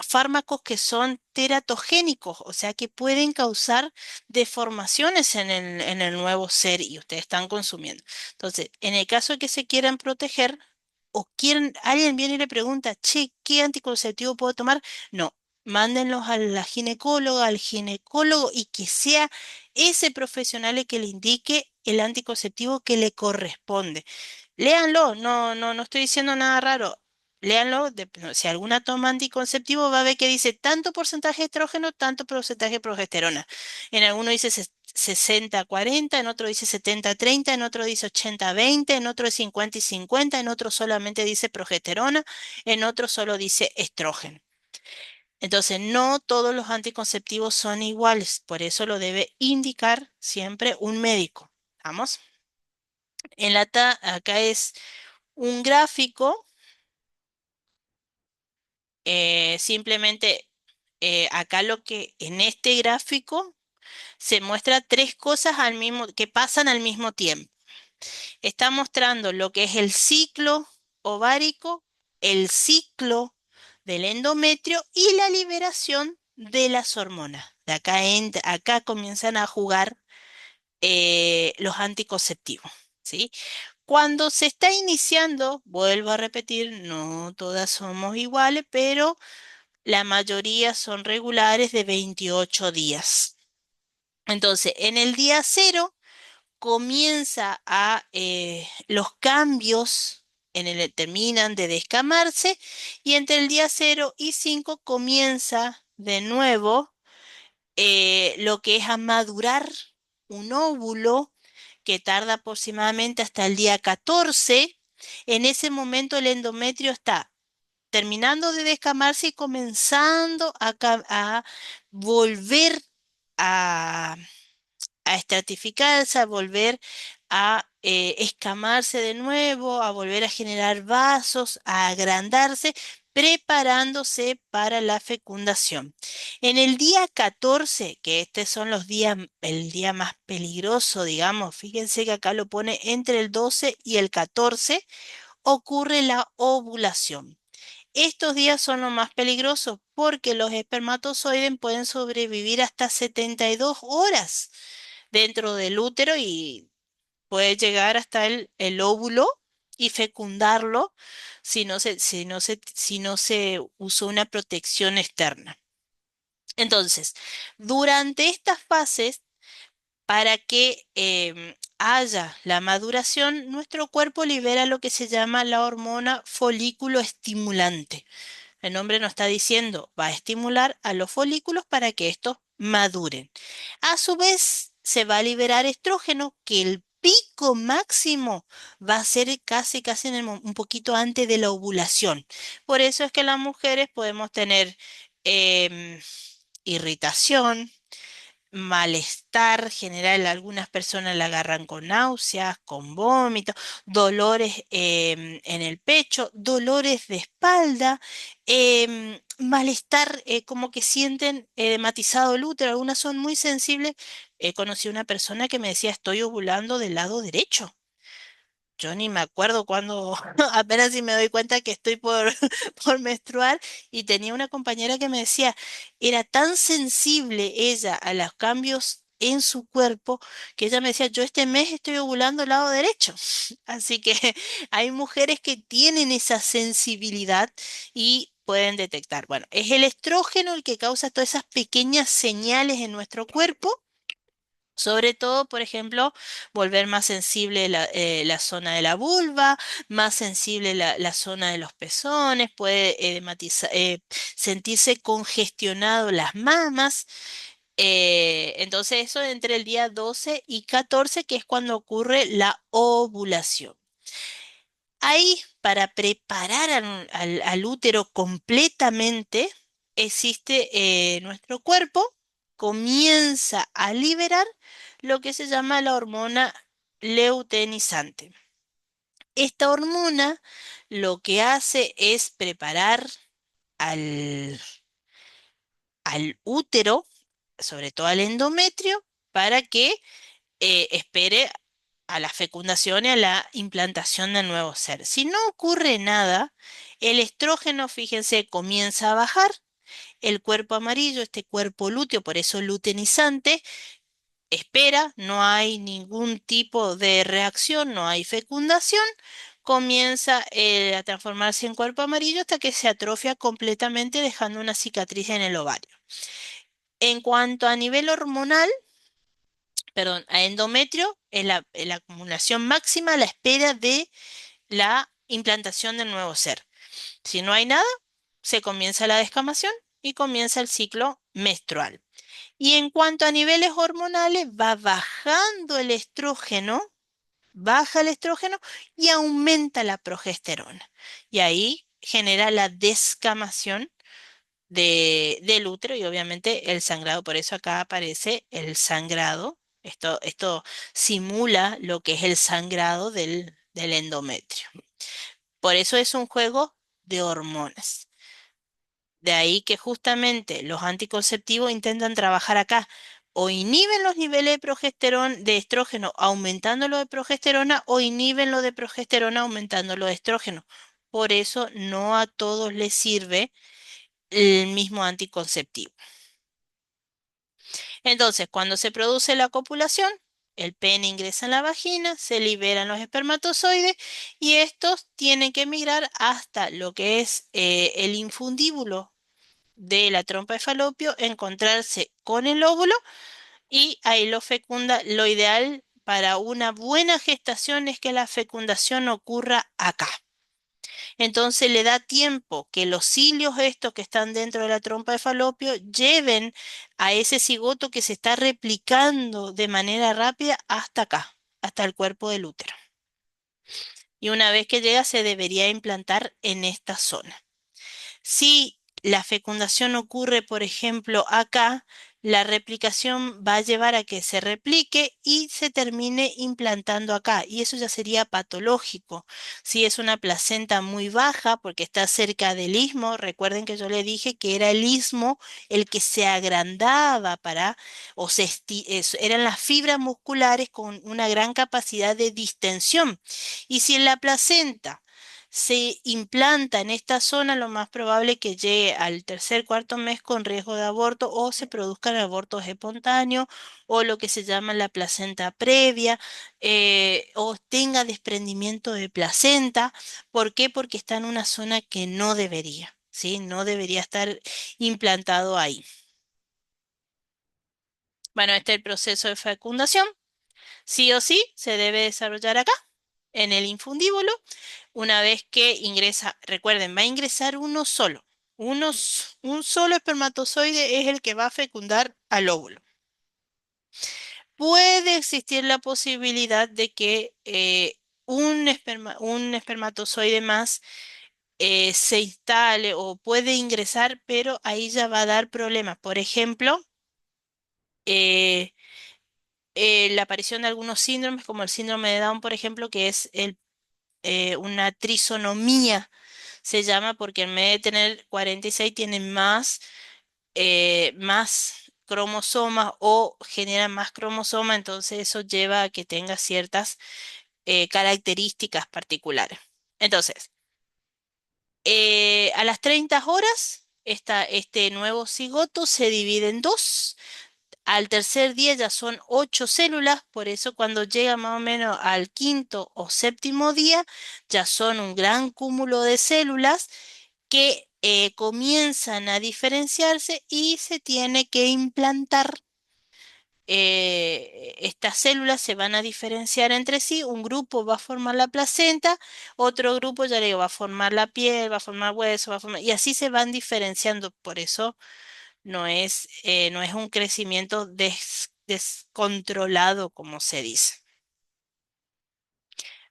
fármacos que son teratogénicos, o sea que pueden causar deformaciones en el nuevo ser y ustedes están consumiendo. Entonces, en el caso de que se quieran proteger o quieren, alguien viene y le pregunta, che, ¿qué anticonceptivo puedo tomar? No, mándenlos a la ginecóloga, al ginecólogo y que sea ese profesional el que le indique el anticonceptivo que le corresponde. Léanlo, no estoy diciendo nada raro. Léanlo, no, si alguna toma anticonceptivo va a ver que dice tanto porcentaje de estrógeno, tanto porcentaje de progesterona. En alguno dice 60-40, en otro dice 70-30, en otro dice 80-20, en otro es 50-50, en otro solamente dice progesterona, en otro solo dice estrógeno. Entonces, no todos los anticonceptivos son iguales, por eso lo debe indicar siempre un médico. ¿Vamos? Acá es un gráfico. Simplemente acá lo que en este gráfico se muestra tres cosas que pasan al mismo tiempo. Está mostrando lo que es el ciclo ovárico, el ciclo del endometrio y la liberación de las hormonas. Acá comienzan a jugar los anticonceptivos, ¿sí? Cuando se está iniciando, vuelvo a repetir, no todas somos iguales, pero la mayoría son regulares de 28 días. Entonces, en el día cero comienza los cambios terminan de descamarse y entre el día cero y 5 comienza de nuevo lo que es a madurar un óvulo que tarda aproximadamente hasta el día 14. En ese momento el endometrio está terminando de descamarse y comenzando a volver a, a estratificarse, a volver a escamarse de nuevo, a volver a generar vasos, a agrandarse, preparándose para la fecundación. En el día 14, que estos son el día más peligroso, digamos, fíjense que acá lo pone entre el 12 y el 14, ocurre la ovulación. Estos días son los más peligrosos porque los espermatozoides pueden sobrevivir hasta 72 horas dentro del útero y puede llegar hasta el óvulo y fecundarlo si no se usó una protección externa. Entonces, durante estas fases, para que haya la maduración, nuestro cuerpo libera lo que se llama la hormona folículo estimulante. El nombre nos está diciendo, va a estimular a los folículos para que estos maduren. A su vez, se va a liberar estrógeno, que el pico máximo va a ser casi en un poquito antes de la ovulación. Por eso es que las mujeres podemos tener irritación, malestar general, algunas personas la agarran con náuseas, con vómitos, dolores en el pecho, dolores de espalda, malestar como que sienten matizado el útero, algunas son muy sensibles. Conocí una persona que me decía, estoy ovulando del lado derecho. Yo ni me acuerdo cuando, apenas si me doy cuenta que estoy por menstruar y tenía una compañera que me decía, era tan sensible ella a los cambios en su cuerpo que ella me decía, yo este mes estoy ovulando el lado derecho. Así que hay mujeres que tienen esa sensibilidad y pueden detectar. Bueno, es el estrógeno el que causa todas esas pequeñas señales en nuestro cuerpo. Sobre todo, por ejemplo, volver más sensible la zona de la vulva, más sensible la zona de los pezones, puede sentirse congestionado las mamas. Entonces, eso entre el día 12 y 14, que es cuando ocurre la ovulación. Ahí, para preparar al útero completamente, existe nuestro cuerpo, comienza a liberar lo que se llama la hormona luteinizante. Esta hormona lo que hace es preparar al, al útero, sobre todo al endometrio, para que espere a la fecundación y a la implantación del nuevo ser. Si no ocurre nada, el estrógeno, fíjense, comienza a bajar el cuerpo amarillo, este cuerpo lúteo, por eso luteinizante, espera, no hay ningún tipo de reacción, no hay fecundación, comienza a transformarse en cuerpo amarillo hasta que se atrofia completamente dejando una cicatriz en el ovario. En cuanto a nivel hormonal, perdón, a endometrio, es la acumulación máxima a la espera de la implantación del nuevo ser. Si no hay nada, se comienza la descamación y comienza el ciclo menstrual. Y en cuanto a niveles hormonales, va bajando el estrógeno, baja el estrógeno y aumenta la progesterona. Y ahí genera la descamación del útero y obviamente el sangrado. Por eso acá aparece el sangrado. Esto simula lo que es el sangrado del endometrio. Por eso es un juego de hormonas. De ahí que justamente los anticonceptivos intentan trabajar acá. O inhiben los niveles de progesterona, de estrógeno, aumentando lo de progesterona, o inhiben lo de progesterona, aumentando lo de estrógeno. Por eso no a todos les sirve el mismo anticonceptivo. Entonces, cuando se produce la copulación, el pene ingresa en la vagina, se liberan los espermatozoides y estos tienen que migrar hasta lo que es el infundíbulo de la trompa de falopio, encontrarse con el óvulo y ahí lo fecunda. Lo ideal para una buena gestación es que la fecundación ocurra acá. Entonces le da tiempo que los cilios estos que están dentro de la trompa de falopio lleven a ese cigoto que se está replicando de manera rápida hasta acá, hasta el cuerpo del útero. Y una vez que llega se debería implantar en esta zona. Si la fecundación ocurre, por ejemplo, acá, la replicación va a llevar a que se replique y se termine implantando acá. Y eso ya sería patológico. Si es una placenta muy baja, porque está cerca del istmo, recuerden que yo le dije que era el istmo el que se agrandaba o eran las fibras musculares con una gran capacidad de distensión. Y si en la placenta se implanta en esta zona, lo más probable es que llegue al tercer, cuarto mes con riesgo de aborto o se produzcan abortos espontáneos o lo que se llama la placenta previa o tenga desprendimiento de placenta. ¿Por qué? Porque está en una zona que no debería, ¿sí? No debería estar implantado ahí. Bueno, este es el proceso de fecundación. Sí o sí se debe desarrollar acá, en el infundíbulo. Una vez que ingresa, recuerden, va a ingresar uno solo. Un solo espermatozoide es el que va a fecundar al óvulo. Puede existir la posibilidad de que un espermatozoide más se instale o puede ingresar, pero ahí ya va a dar problemas. Por ejemplo, eh, la aparición de algunos síndromes, como el síndrome de Down, por ejemplo, que es una trisonomía se llama porque en vez de tener 46 tienen más cromosomas o generan más cromosomas, entonces eso lleva a que tenga ciertas características particulares. Entonces, a las 30 horas, este nuevo cigoto se divide en dos. Al tercer día ya son 8 células, por eso cuando llega más o menos al quinto o séptimo día, ya son un gran cúmulo de células que comienzan a diferenciarse y se tiene que implantar. Estas células se van a diferenciar entre sí, un grupo va a formar la placenta, otro grupo, ya le digo, va a formar la piel, va a formar hueso, y así se van diferenciando. Por eso no es un crecimiento descontrolado, como se dice.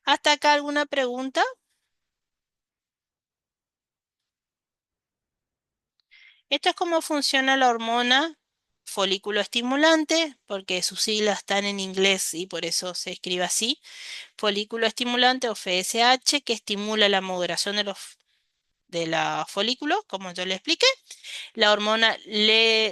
¿Hasta acá alguna pregunta? Esto es cómo funciona la hormona folículo estimulante, porque sus siglas están en inglés y por eso se escribe así. Folículo estimulante o FSH, que estimula la maduración de la folículo, como yo le expliqué. La hormona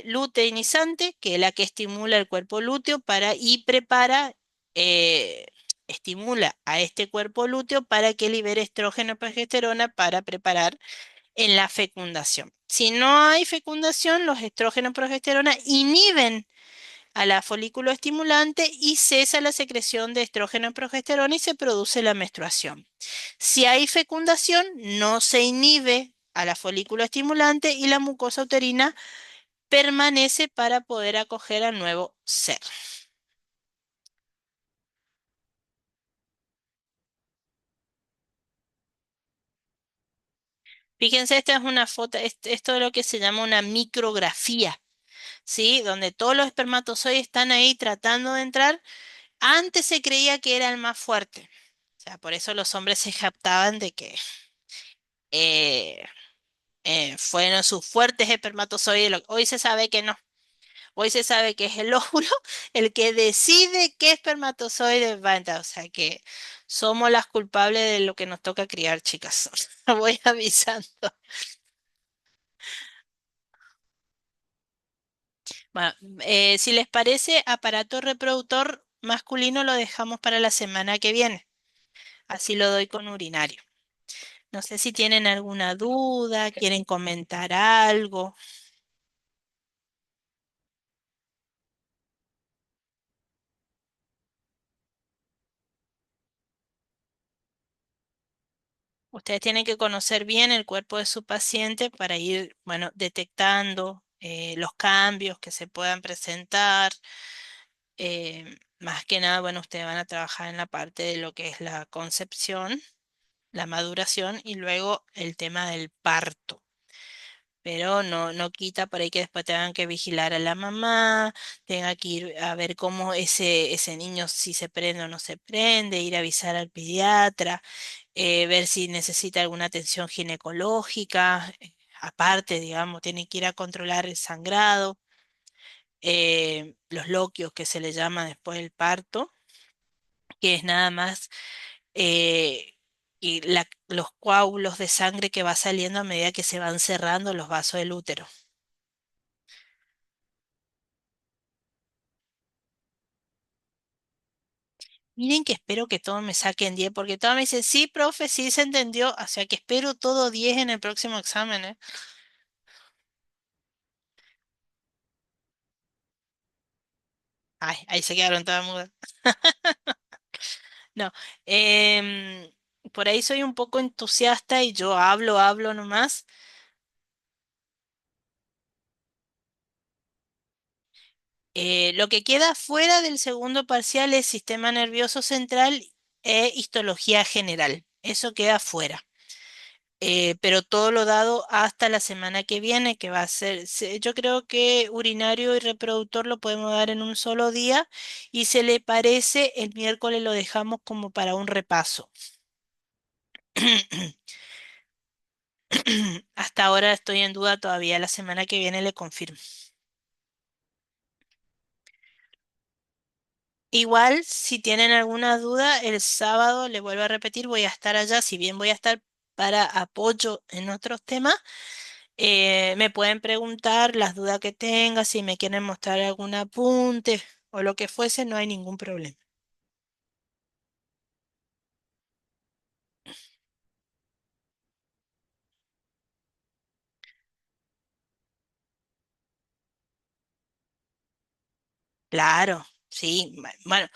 luteinizante, que es la que estimula el cuerpo lúteo y prepara, eh, estimula a este cuerpo lúteo para que libere estrógeno y progesterona para preparar en la fecundación. Si no hay fecundación, los estrógenos y progesterona inhiben a la folículo estimulante y cesa la secreción de estrógeno y progesterona y se produce la menstruación. Si hay fecundación, no se inhibe a la folículo estimulante y la mucosa uterina permanece para poder acoger al nuevo ser. Fíjense, esta es una foto, esto es lo que se llama una micrografía, ¿sí? Donde todos los espermatozoides están ahí tratando de entrar. Antes se creía que era el más fuerte. O sea, por eso los hombres se jactaban de que eh, fueron sus fuertes espermatozoides. Hoy se sabe que no. Hoy se sabe que es el óvulo el que decide qué espermatozoide va a entrar. O sea que somos las culpables de lo que nos toca criar, chicas. Voy avisando. Bueno, si les parece, aparato reproductor masculino lo dejamos para la semana que viene. Así lo doy con urinario. No sé si tienen alguna duda, quieren comentar algo. Ustedes tienen que conocer bien el cuerpo de su paciente para ir, bueno, detectando los cambios que se puedan presentar. Más que nada, bueno, ustedes van a trabajar en la parte de lo que es la concepción, la maduración y luego el tema del parto. Pero no quita por ahí que después tengan que vigilar a la mamá, tenga que ir a ver cómo ese niño si se prende o no se prende, ir a avisar al pediatra, ver si necesita alguna atención ginecológica, aparte, digamos, tiene que ir a controlar el sangrado, los loquios que se le llama después del parto, que es nada más y los coágulos de sangre que va saliendo a medida que se van cerrando los vasos del útero. Miren que espero que todos me saquen 10 porque todos me dicen, sí, profe, sí se entendió, o sea que espero todo 10 en el próximo examen, ¿eh? Ay, ahí se quedaron todas mudas. No, em, por ahí soy un poco entusiasta y yo hablo nomás. Lo que queda fuera del segundo parcial es sistema nervioso central e histología general. Eso queda fuera. Pero todo lo dado hasta la semana que viene, que va a ser, yo creo que urinario y reproductor lo podemos dar en un solo día y se le parece, el miércoles lo dejamos como para un repaso. Hasta ahora estoy en duda todavía, la semana que viene le confirmo. Igual, si tienen alguna duda, el sábado, le vuelvo a repetir, voy a estar allá, si bien voy a estar para apoyo en otros temas. Me pueden preguntar las dudas que tengan, si me quieren mostrar algún apunte o lo que fuese, no hay ningún problema. Claro, sí. Bueno,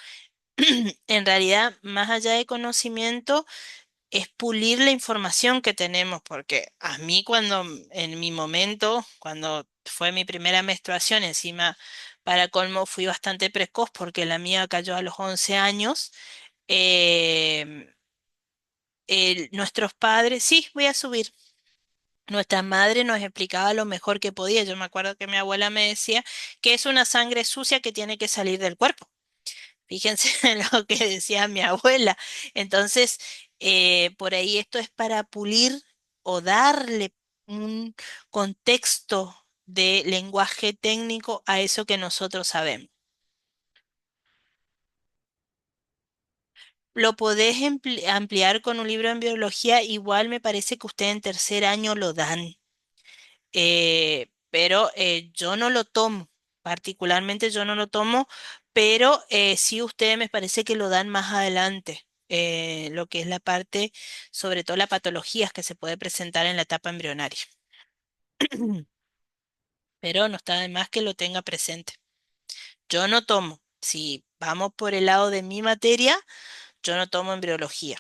en realidad, más allá de conocimiento, es pulir la información que tenemos, porque a mí en mi momento, cuando fue mi primera menstruación, encima, para colmo, fui bastante precoz porque la mía cayó a los 11 años. em, Nuestros padres, sí, voy a subir. Nuestra madre nos explicaba lo mejor que podía. Yo me acuerdo que mi abuela me decía que es una sangre sucia que tiene que salir del cuerpo. Fíjense en lo que decía mi abuela. Entonces, por ahí esto es para pulir o darle un contexto de lenguaje técnico a eso que nosotros sabemos. Lo podés ampliar con un libro en biología, igual me parece que usted en tercer año lo dan. Pero yo no lo tomo, particularmente yo no lo tomo, pero sí ustedes me parece que lo dan más adelante. lo que es la parte, sobre todo las patologías que se puede presentar en la etapa embrionaria. Pero no está de más que lo tenga presente. Yo no tomo, si vamos por el lado de mi materia, yo no tomo embriología,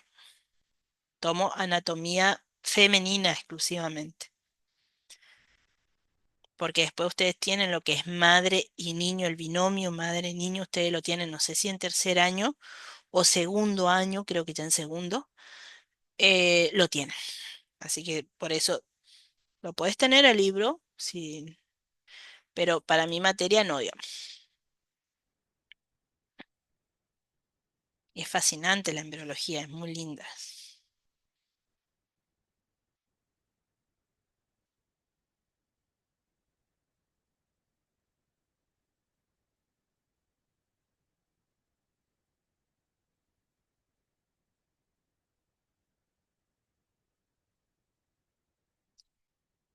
tomo anatomía femenina exclusivamente, porque después ustedes tienen lo que es madre y niño, el binomio madre-niño, ustedes lo tienen, no sé si en tercer año o segundo año, creo que ya en segundo, lo tienen. Así que por eso lo puedes tener el libro, sí, pero para mi materia no, digamos. Y es fascinante la embriología, es muy linda.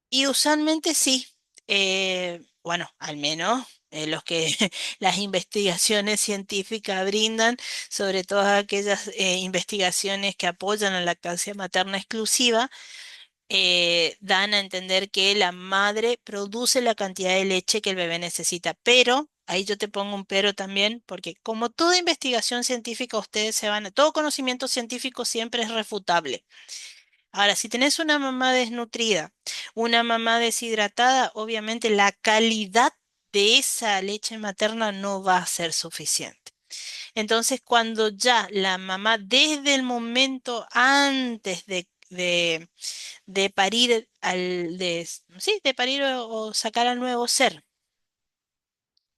Y usualmente sí. Bueno, al menos los que las investigaciones científicas brindan, sobre todo aquellas investigaciones que apoyan la lactancia materna exclusiva, dan a entender que la madre produce la cantidad de leche que el bebé necesita. Pero, ahí yo te pongo un pero también, porque como toda investigación científica, ustedes se van, todo conocimiento científico siempre es refutable. Ahora, si tenés una mamá desnutrida, una mamá deshidratada, obviamente la calidad de esa leche materna no va a ser suficiente. Entonces, cuando ya la mamá, desde el momento antes de parir sí, de parir o sacar al nuevo ser,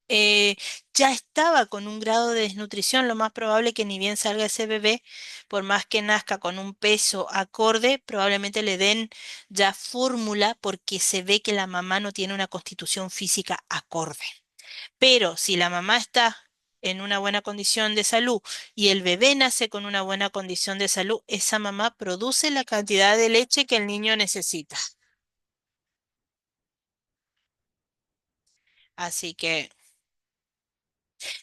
eh, ya estaba con un grado de desnutrición, lo más probable que ni bien salga ese bebé, por más que nazca con un peso acorde, probablemente le den ya fórmula porque se ve que la mamá no tiene una constitución física acorde. Pero si la mamá está en una buena condición de salud y el bebé nace con una buena condición de salud, esa mamá produce la cantidad de leche que el niño necesita. Así que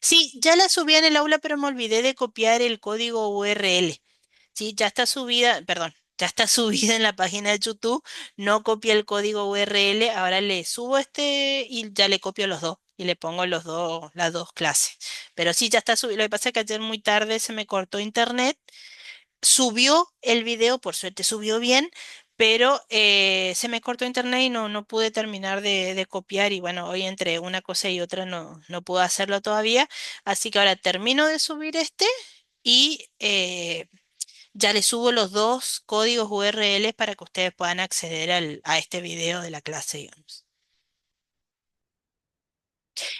sí, ya la subí en el aula, pero me olvidé de copiar el código URL. Sí, ya está subida, perdón, ya está subida en la página de YouTube. No copié el código URL, ahora le subo este y ya le copio los dos y le pongo los dos, las dos clases. Pero sí, ya está subido. Lo que pasa es que ayer muy tarde se me cortó internet, subió el video, por suerte subió bien, pero se me cortó internet y no pude terminar de copiar y bueno, hoy entre una cosa y otra no pude hacerlo todavía, así que ahora termino de subir este y ya le subo los dos códigos URL para que ustedes puedan acceder a este video de la clase, digamos.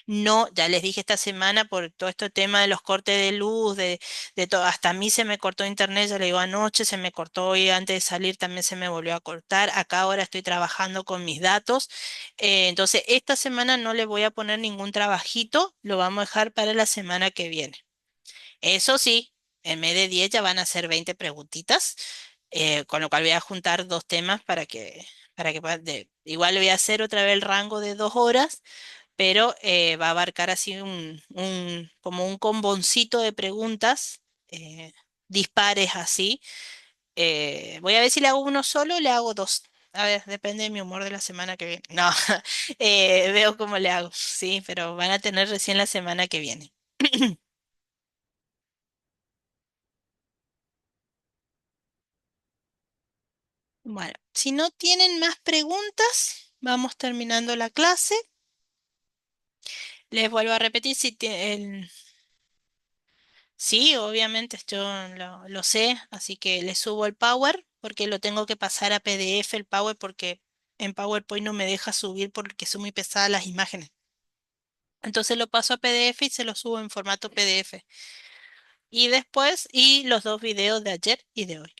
No, ya les dije esta semana por todo este tema de los cortes de luz, de todo, hasta a mí se me cortó internet, ya le digo anoche, se me cortó hoy antes de salir, también se me volvió a cortar. Acá ahora estoy trabajando con mis datos. Entonces, esta semana no le voy a poner ningún trabajito, lo vamos a dejar para la semana que viene. Eso sí, en vez de 10 ya van a ser 20 preguntitas, con lo cual voy a juntar dos temas para que igual le voy a hacer otra vez el rango de 2 horas, pero va a abarcar así como un comboncito de preguntas dispares así. Voy a ver si le hago uno solo o le hago dos. A ver, depende de mi humor de la semana que viene. No, veo cómo le hago, sí, pero van a tener recién la semana que viene. Bueno, si no tienen más preguntas, vamos terminando la clase. Les vuelvo a repetir si sí, obviamente yo lo sé, así que le subo el Power porque lo tengo que pasar a PDF el Power porque en PowerPoint no me deja subir porque son muy pesadas las imágenes. Entonces lo paso a PDF y se lo subo en formato PDF. Y después, y los dos videos de ayer y de hoy.